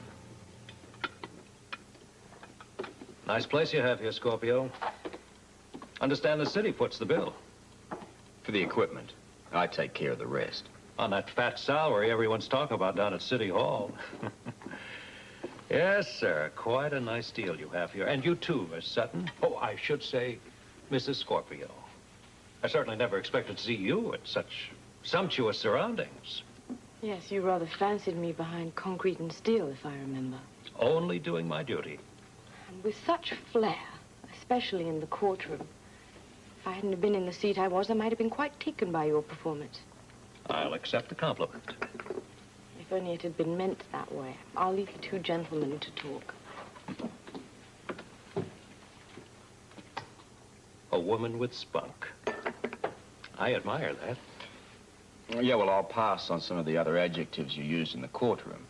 Nice place you have here, Scorpio. Understand the city puts the bill. For the equipment. I take care of the rest. On that fat salary everyone's talking about down at City Hall. Yes, sir. Quite a nice deal you have here. And you too, Miss Sutton. Oh, I should say, Mrs. Scorpio. I certainly never expected to see you in such sumptuous surroundings. Yes, you rather fancied me behind concrete and steel, if I remember. Only doing my duty. And with such flair, especially in the courtroom. If I hadn't have been in the seat I was, I might have been quite taken by your performance. I'll accept the compliment. If only it had been meant that way. I'll leave you two gentlemen to talk. A woman with spunk. I admire that. Yeah, well, I'll pass on some of the other adjectives you used in the courtroom.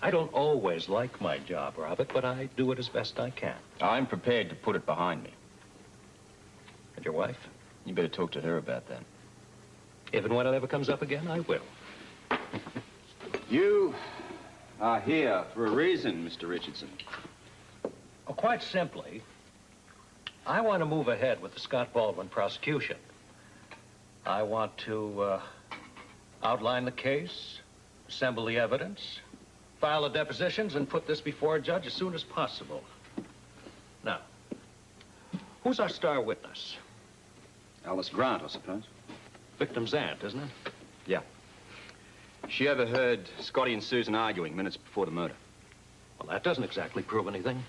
I don't always like my job, Robert, but I do it as best I can. I'm prepared to put it behind me. And your wife? You better talk to her about that. If and when it ever comes up again, I will. You are here for a reason, Mr. Richardson. Oh, quite simply, I want to move ahead with the Scott Baldwin prosecution. I want to outline the case, assemble the evidence, file the depositions, and put this before a judge as soon as possible. Now, who's our star witness? Alice Grant, I suppose. Victim's aunt, isn't it? Yeah. She overheard Scotty and Susan arguing minutes before the murder. Well, that doesn't exactly prove anything.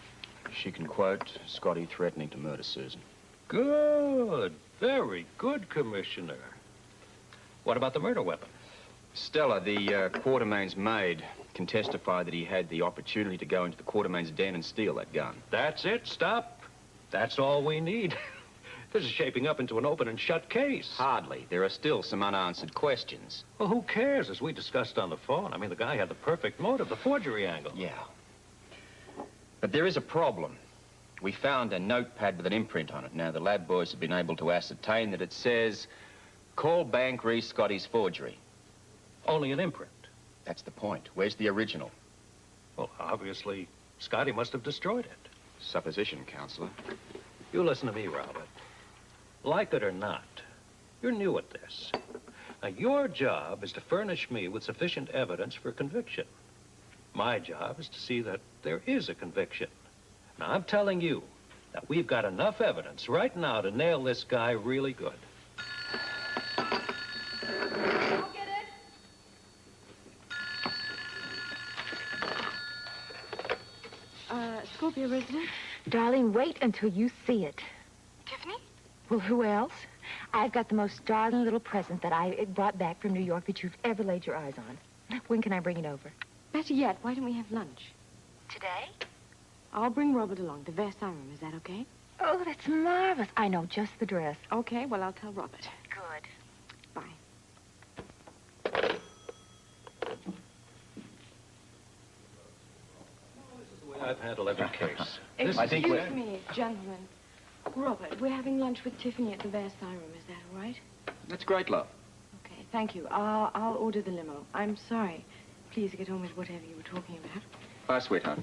She can quote Scotty threatening to murder Susan. Good. Very good, Commissioner. What about the murder weapon? Stella, the Quartermain's maid, can testify that he had the opportunity to go into the Quartermain's den and steal that gun. That's it. Stop. That's all we need. This is shaping up into an open and shut case. Hardly. There are still some unanswered questions. Well, who cares, as we discussed on the phone? I mean, the guy had the perfect motive, the forgery angle. Yeah. But there is a problem. We found a notepad with an imprint on it. Now, the lab boys have been able to ascertain that it says, call Bank re Scotty's forgery. Only an imprint? That's the point. Where's the original? Well, obviously, Scotty must have destroyed it. Supposition, Counselor. You listen to me, Robert. Like it or not, you're new at this. Now, your job is to furnish me with sufficient evidence for conviction. My job is to see that there is a conviction. Now, I'm telling you that we've got enough evidence right now to nail this guy really good. I'll get it. Scorpio resident? Darling, wait until you see it. Tiffany? Well, who else? I've got the most darling little present that I brought back from New York that you've ever laid your eyes on. When can I bring it over? Better yet, why don't we have lunch? Today? I'll bring Robert along to Versailles room. Is that okay? Oh, that's marvelous. I know just the dress. Okay, well, I'll tell Robert. Good. Bye. I've handled every case. Excuse me, gentlemen. Robert, we're having lunch with Tiffany at the Versailles room. Is that all right? That's great, love. Okay, thank you. I'll order the limo. I'm sorry. Please get on with whatever you were talking about. Bye, sweetheart.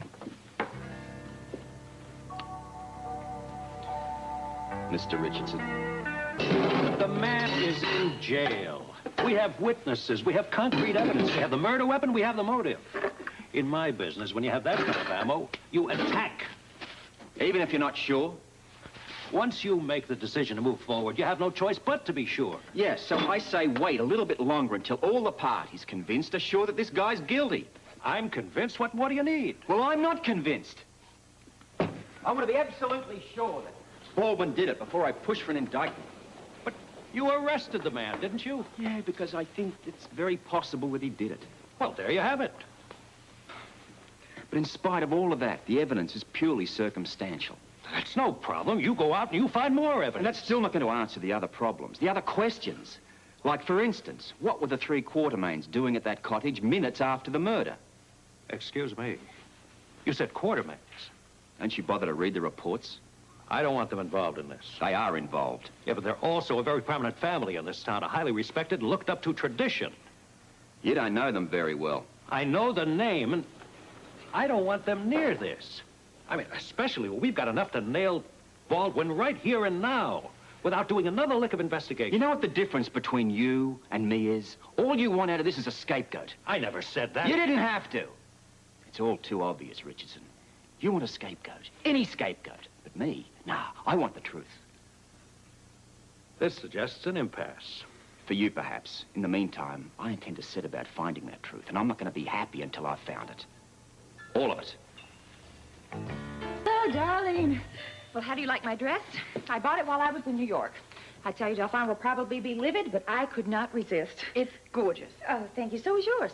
Mr. Richardson. The man is in jail. We have witnesses. We have concrete evidence. We have the murder weapon. We have the motive. In my business, when you have that kind of ammo, you attack. Even if you're not sure? Once you make the decision to move forward, you have no choice but to be sure. Yes, so I say wait a little bit longer until all the parties convinced are sure that this guy's guilty. I'm convinced. What more do you need? Well, I'm not convinced. I want to be absolutely sure that Baldwin did it before I push for an indictment. But you arrested the man, didn't you? Yeah, because I think it's very possible that he did it. Well, there you have it. But in spite of all of that, the evidence is purely circumstantial. That's no problem. You go out and you find more evidence. And that's still not going to answer the other problems, the other questions. Like, for instance, what were the 3 Quartermains doing at that cottage minutes after the murder? Excuse me. You said Quartermains. Don't you bother to read the reports? I don't want them involved in this. They are involved. Yeah, but they're also a very prominent family in this town, a highly respected and looked up to tradition. You don't know them very well. I know the name, and I don't want them near this. I mean, especially when we've got enough to nail Baldwin right here and now, without doing another lick of investigation. You know what the difference between you and me is? All you want out of this is a scapegoat. I never said that. You didn't have to. It's all too obvious, Richardson. You want a scapegoat, any scapegoat. But me, nah, I want the truth. This suggests an impasse. For you, perhaps. In the meantime, I intend to set about finding that truth, and I'm not going to be happy until I've found it. All of it. Oh, darling. Well, how do you like my dress? I bought it while I was in New York. I tell you, Delphine will probably be livid, but I could not resist. It's gorgeous. Oh, thank you. So is yours.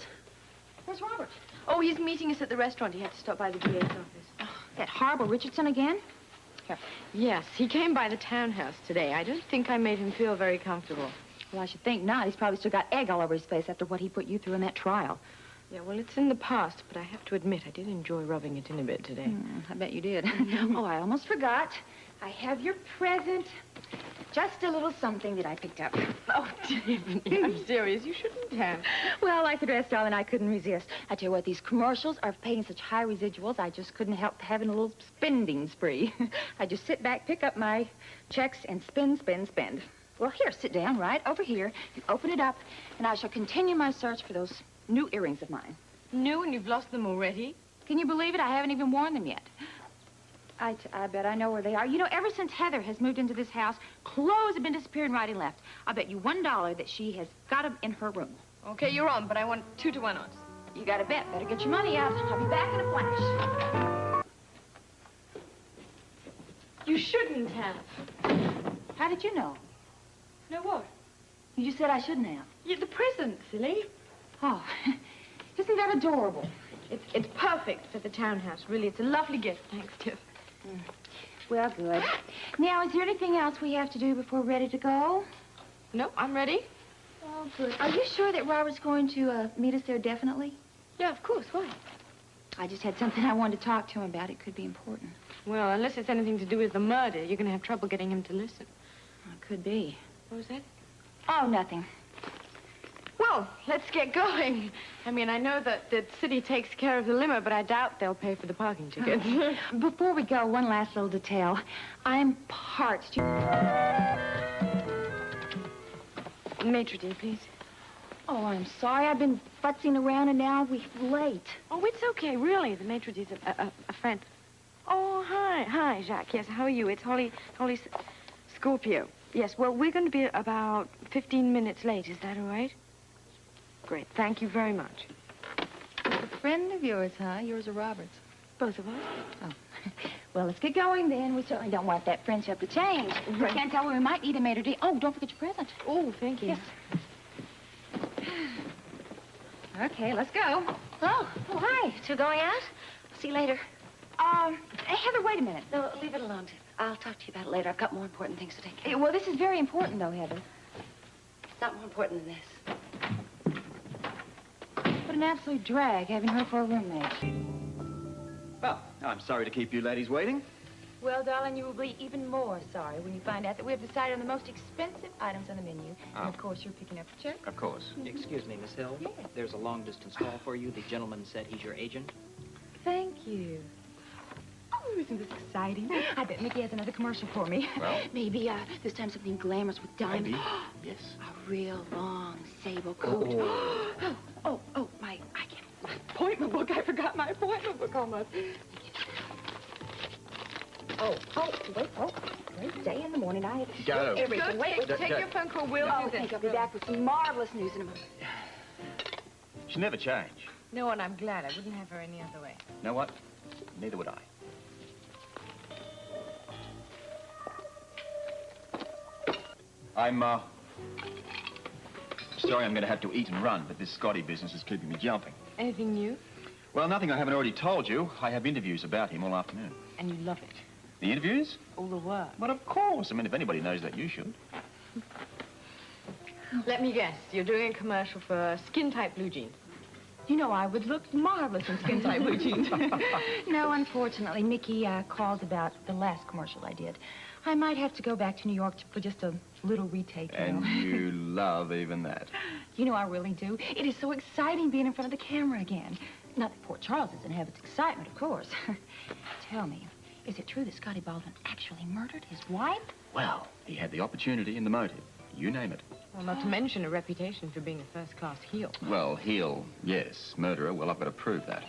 Where's Robert? Oh, he's meeting us at the restaurant. He had to stop by the DA's office. Oh, that horrible Richardson again? Here. Yes, he came by the townhouse today. I don't think I made him feel very comfortable. Well, I should think not. He's probably still got egg all over his face after what he put you through in that trial. Yeah, well, it's in the past, but I have to admit, I did enjoy rubbing it in a bit today. I bet you did. Oh, I almost forgot. I have your present. Just a little something that I picked up. Oh, Tiffany, I'm serious. You shouldn't have. Well, like the dress, darling, I couldn't resist. I tell you what, these commercials are paying such high residuals, I just couldn't help having a little spending spree. I just sit back, pick up my checks, and spend, spend, spend. Well, here, sit down right over here. You open it up, and I shall continue my search for those new earrings of mine. New, and you've lost them already? Can you believe it? I haven't even worn them yet. I bet I know where they are. You know, ever since Heather has moved into this house, clothes have been disappearing right and left. I'll bet you $1 that she has got them in her room. Okay, you're on, but I want 2 to 1 odds. You got to bet. Better get your money out. I'll be back in a flash. You shouldn't have. How did you know? No what? You just said I shouldn't have. Yeah, the present, silly. Oh, isn't that adorable? It's perfect for the townhouse, really. It's a lovely gift. Thanks, Tiff. Well, good. Now, is there anything else we have to do before we're ready to go? No, I'm ready. Oh, good. Are you sure that Robert's going to meet us there definitely? Yeah, of course. Why? I just had something I wanted to talk to him about. It could be important. Well, unless it's anything to do with the murder, you're going to have trouble getting him to listen. It could be. What was that? Oh, nothing. Well, let's get going. I mean, I know that the city takes care of the limo, but I doubt they'll pay for the parking tickets. Before we go, one last little detail. I'm parched. Maitre d', please. Oh, I'm sorry. I've been futzing around, and now we're late. Oh, it's okay, really. The maitre d's a friend. Oh, hi. Hi, Jacques. Yes, how are you? It's Holly Scorpio. Yes, well, we're going to be about 15 minutes late. Is that all right? Great. Thank you very much. A friend of yours, huh? Yours or Robert's? Both of us. Oh. Well, let's get going then. We certainly don't want that friendship to change. I can't tell where we might need a maitre d'. Oh, don't forget your present. Oh, thank you. Yes. Okay, let's go. Oh, hi. So going out? See you later. Hey, Heather, wait a minute. No, leave it alone. I'll talk to you about it later. I've got more important things to take care of. Well, this is very important, though, Heather. It's not more important than this. What an absolute drag having her for a roommate. Well, I'm sorry to keep you ladies waiting. Well, darling, you will be even more sorry when you find out that we have decided on the most expensive items on the menu. And, of course, you're picking up the check. Of course. Excuse me, Miss Hill. Yes. There's a long-distance call for you. The gentleman said he's your agent. Thank you. Oh, isn't this exciting? I bet Mickey has another commercial for me. Well? Maybe this time something glamorous with diamonds. Maybe. Yes. A real long sable coat. My appointment book. I forgot my appointment book almost. Great day in the morning. I have Go. everything. Wait, Take your phone call. We'll do this. Thank you. I'll be back with some marvelous news in a moment. She'll never change. No, and I'm glad. I wouldn't have her any other way. You know what? Neither would I. I'm, sorry I'm going to have to eat and run, but this Scotty business is keeping me jumping. Anything new? Well, nothing I haven't already told you. I have interviews about him all afternoon. And you love it. The interviews? All the work. Well, of course. I mean, if anybody knows that, you should. Let me guess. You're doing a commercial for skin-tight blue jeans. You know, I would look marvelous in skin-tight blue jeans. No, unfortunately, Mickey called about the last commercial I did. I might have to go back to New York for just a little retake, you know. And you love even that. You know, I really do. It is so exciting being in front of the camera again. Not that poor Charles doesn't have its excitement, of course. Tell me, is it true that Scotty Baldwin actually murdered his wife? Well, he had the opportunity and the motive. You name it. Well, not to mention a reputation for being a first-class heel. Well, heel, yes. Murderer, well, I've got to prove that.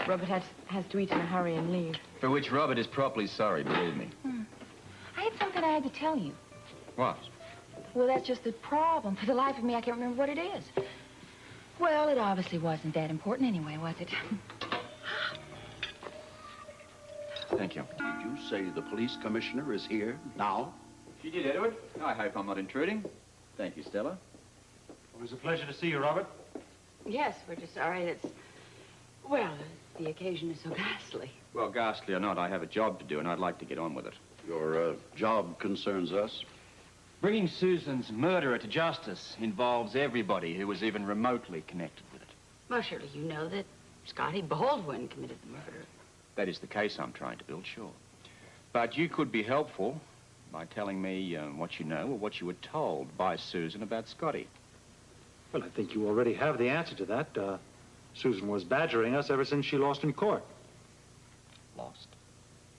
Robert has to eat in a hurry and leave. For which Robert is properly sorry, believe me. I had something I had to tell you. What? Well, that's just the problem. For the life of me, I can't remember what it is. Well, it obviously wasn't that important anyway, was it? Thank you. Did you say the police commissioner is here now? She did, Edward. I hope I'm not intruding. Thank you, Stella. It was a pleasure to see you, Robert. Yes, we're just sorry that's... Well, the occasion is so ghastly. Well, ghastly or not, I have a job to do, and I'd like to get on with it. Your job concerns us? Bringing Susan's murderer to justice involves everybody who was even remotely connected with it. Well, surely you know that Scotty Baldwin committed the murder. That is the case I'm trying to build, sure. But you could be helpful by telling me what you know or what you were told by Susan about Scotty. Well, I think you already have the answer to that. Susan was badgering us ever since she lost in court. Lost?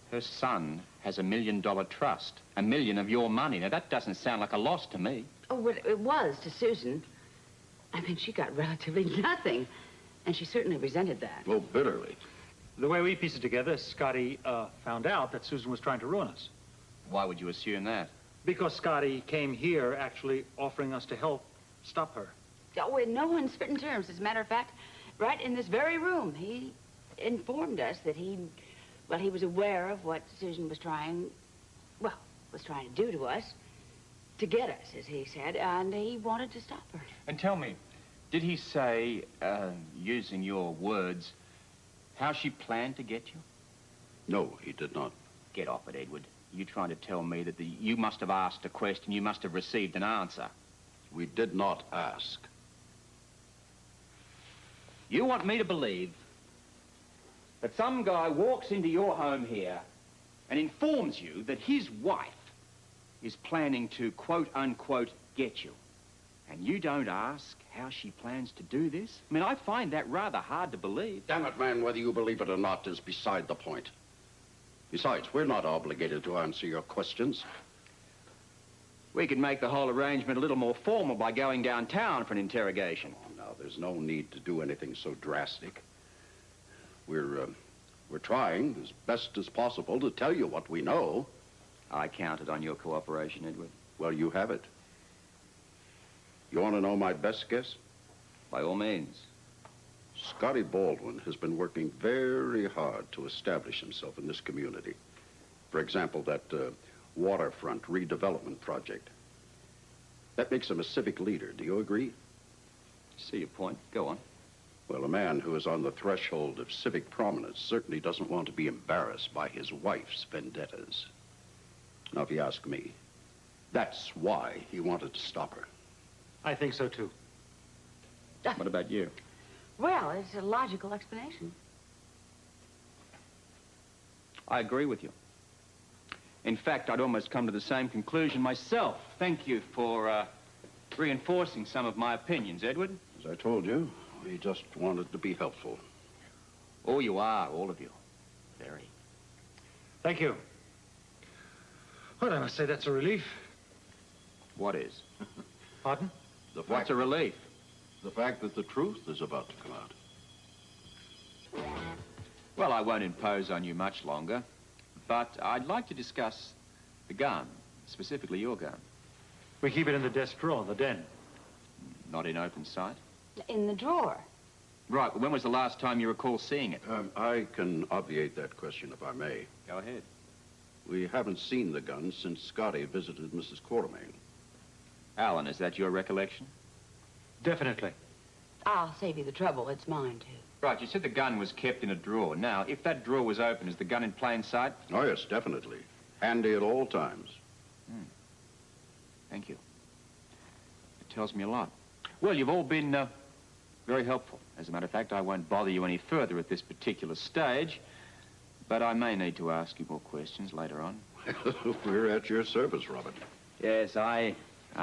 Her son has $1 million trust. $1 million of your money. Now, that doesn't sound like a loss to me. Oh, well, it was to Susan. I mean, she got relatively nothing. And she certainly resented that. Oh, bitterly. The way we piece it together, Scotty found out that Susan was trying to ruin us. Why would you assume that? Because Scotty came here actually offering us to help stop her. Oh, in no uncertain terms. As a matter of fact, right in this very room, he informed us that he was aware of what Susan was trying to do to us, to get us, as he said, and he wanted to stop her. And tell me, did he say, using your words, how she planned to get you? No, he did not. Get off it, Edward. You trying to tell me that you must have asked a question, you must have received an answer. We did not ask. You want me to believe that some guy walks into your home here and informs you that his wife is planning to, quote-unquote, get you. And you don't ask how she plans to do this? I mean, I find that rather hard to believe. Damn it, man, whether you believe it or not is beside the point. Besides, we're not obligated to answer your questions. We could make the whole arrangement a little more formal by going downtown for an interrogation. Oh, now, there's no need to do anything so drastic. We're trying as best as possible to tell you what we know. I counted on your cooperation, Edward. Well, you have it. You want to know my best guess? By all means. Scotty Baldwin has been working very hard to establish himself in this community. For example, that waterfront redevelopment project. That makes him a civic leader. Do you agree? See your point. Go on. Well, a man who is on the threshold of civic prominence certainly doesn't want to be embarrassed by his wife's vendettas. Now, if you ask me, that's why he wanted to stop her. I think so, too. What about you? Well, it's a logical explanation. I agree with you. In fact, I'd almost come to the same conclusion myself. Thank you for reinforcing some of my opinions, Edward. As I told you, we just wanted to be helpful. Oh, you are, all of you. Very. Thank you. Well, I must say that's a relief. What is? Pardon? What's a relief? The fact that the truth is about to come out. Well, I won't impose on you much longer, but I'd like to discuss the gun, specifically your gun. We keep it in the desk drawer in the den. Not in open sight? In the drawer. Right, but when was the last time you recall seeing it? I can obviate that question, if I may. Go ahead. We haven't seen the gun since Scotty visited Mrs. Quartermain. Alan, is that your recollection? Definitely. I'll save you the trouble. It's mine, too. Right, you said the gun was kept in a drawer. Now, if that drawer was open, is the gun in plain sight? Oh, yes, definitely. Handy at all times. Thank you. tells me a lot. Well, you've all been very helpful. As a matter of fact, I won't bother you any further at this particular stage, but I may need to ask you more questions later on. We're at your service, Robert. Yes, I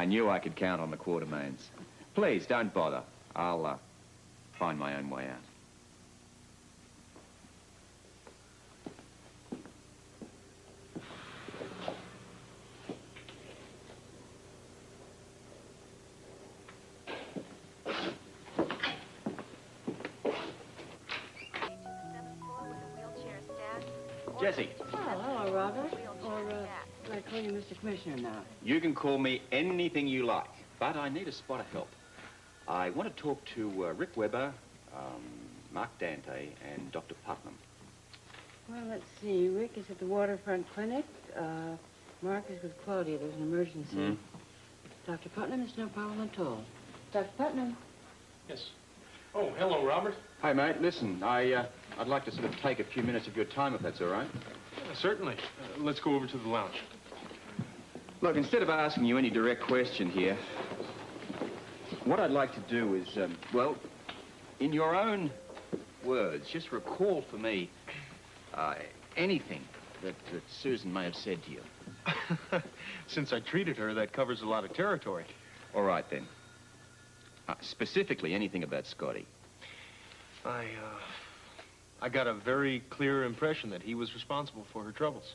knew I could count on the Quartermains. Please, don't bother. I'll find my own way out. Jesse. Oh, hello, Robert. Or, can I call you Mr. Commissioner now? You can call me anything you like, but I need a spot of help. I want to talk to Rick Weber, Mark Dante, and Dr. Putnam. Well, let's see. Rick is at the Waterfront Clinic. Mark is with Claudia. There's an emergency. Mm. Dr. Putnam is no problem at all. Dr. Putnam. Yes. Oh, hello, Robert. Hey, mate, listen, I'd like to sort of take a few minutes of your time, if that's all right. Certainly. Let's go over to the lounge. Look, instead of asking you any direct question here, what I'd like to do is, well, in your own words, just recall for me anything that Susan may have said to you. Since I treated her, that covers a lot of territory. All right, then. Specifically, anything about Scotty. I got a very clear impression that he was responsible for her troubles.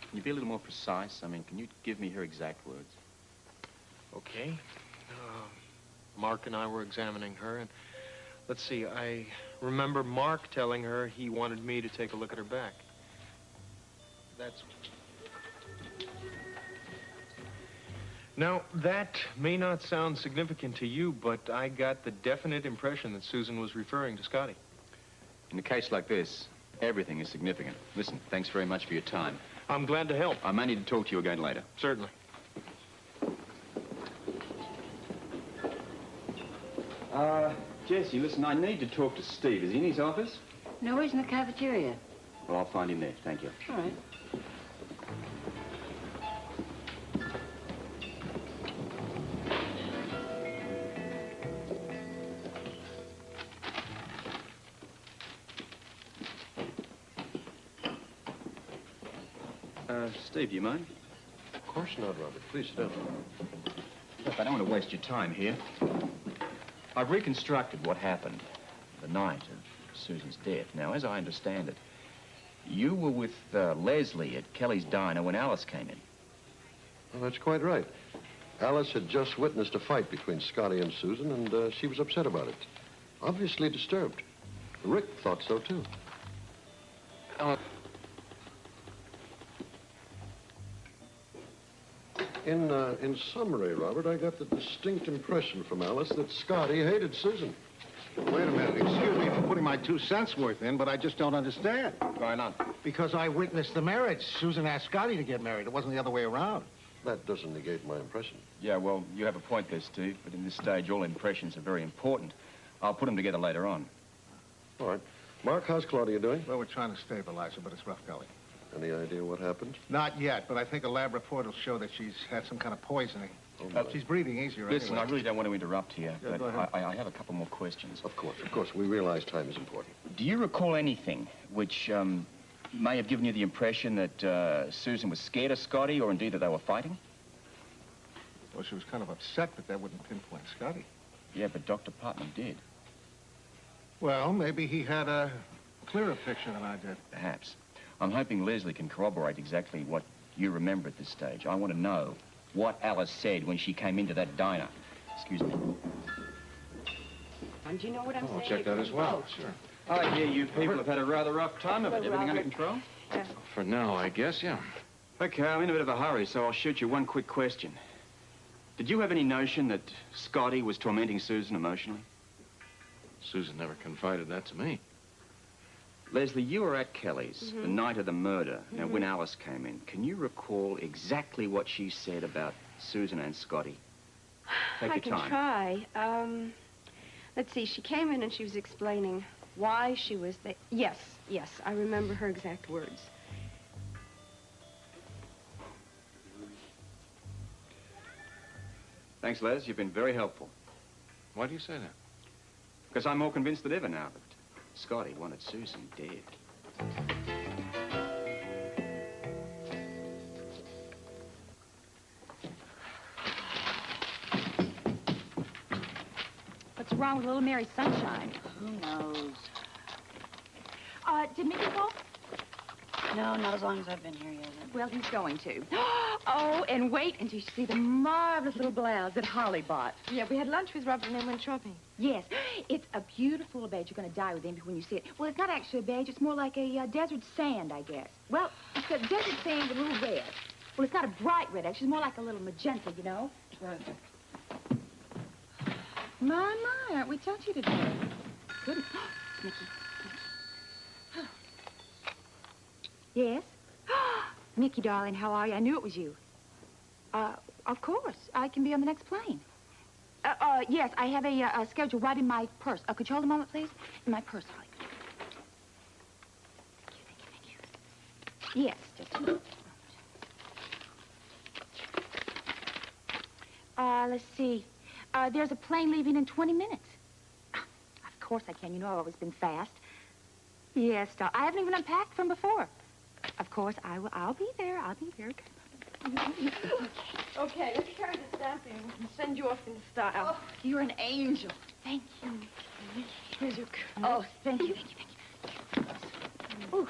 Can you be a little more precise? I mean, can you give me her exact words? Okay. Mark and I were examining her, and let's see, I remember Mark telling her he wanted me to take a look at her back. That's... Now, that may not sound significant to you, but I got the definite impression that Susan was referring to Scotty. In a case like this, everything is significant. Listen, thanks very much for your time. I'm glad to help. I may need to talk to you again later. Certainly. Jesse, listen, I need to talk to Steve. Is he in his office? No, he's in the cafeteria. Well, I'll find him there. Thank you. All right. Steve, do you mind? Of course not, Robert. Please sit down. Look, I don't want to waste your time here. I've reconstructed what happened the night of Susan's death. Now, as I understand it, you were with Leslie at Kelly's diner when Alice came in. Well, that's quite right. Alice had just witnessed a fight between Scotty and Susan, and she was upset about it. Obviously disturbed. Rick thought so, too. In summary, Robert, I got the distinct impression from Alice that Scotty hated Susan. Wait a minute. Excuse me for putting my 2 cents worth in, but I just don't understand. Why not? Because I witnessed the marriage. Susan asked Scotty to get married. It wasn't the other way around. That doesn't negate my impression. Yeah, well, you have a point there, Steve, but in this stage, all impressions are very important. I'll put them together later on. All right. Mark, how's Claudia doing? Well, we're trying to stabilize her, but it's rough going. Any idea what happened? Not yet, but I think a lab report will show that she's had some kind of poisoning. She's breathing easier Listen, anyway. I really don't want to interrupt here, Yeah, but go ahead. I have a couple more questions. Of course. We realize time is important. Do you recall anything which may have given you the impression that Susan was scared of Scotty, or indeed that they were fighting? Well, she was kind of upset, but that wouldn't pinpoint Scotty. Yeah, but Dr. Putnam did. Well, maybe he had a clearer picture than I did. Perhaps. I'm hoping Leslie can corroborate exactly what you remember at this stage. I want to know what Alice said when she came into that diner. Excuse me. Don't you know what I'm saying? I'll check that as well. Sure. I hear you people have had a rather rough time of it. Everything under control? Yeah. For now, I guess, yeah. Okay, I'm in a bit of a hurry, so I'll shoot you one quick question. Did you have any notion that Scotty was tormenting Susan emotionally? Susan never confided that to me. Leslie, you were at Kelly's the night of the murder. Now, when Alice came in, can you recall exactly what she said about Susan and Scotty? Take I your can time. try. Let's see. She came in and she was explaining why she was there. Yes, I remember her exact words. Thanks, Les. You've been very helpful. Why do you say that? Because I'm more convinced than ever now that Scotty wanted Susan dead. What's wrong with little Mary Sunshine? Who knows? Did Mickey call? No, not as long as I've been here yet. Well, he's going to. Oh, and wait until you see the marvelous little blouse that Holly bought. Yeah, we had lunch with Robert and then went shopping. Yes, it's a beautiful little beige. You're going to die with envy when you see it. Well, it's not actually a beige. It's more like a desert sand, I guess. Well, it's a desert sand with a little red. Well, it's not a bright red, actually. It's more like a little magenta, you know? My, aren't we touchy today? Goodness. Mickey. Yes? Mickey, darling, how are you? I knew it was you. Of course. I can be on the next plane. Yes, I have a schedule right in my purse. Could you hold a moment, please? In my purse, Holly. Thank you. Yes, just a moment. Let's see. There's a plane leaving in 20 minutes. Of course I can. You know I've always been fast. Yes, darling. I haven't even unpacked from before. Of course, I will. I'll be there. I'll be there. Okay, let's carry the stamping and send you off in style. Oh, you're an angel. Thank you. Here's your coat. Oh, thank you. Ooh.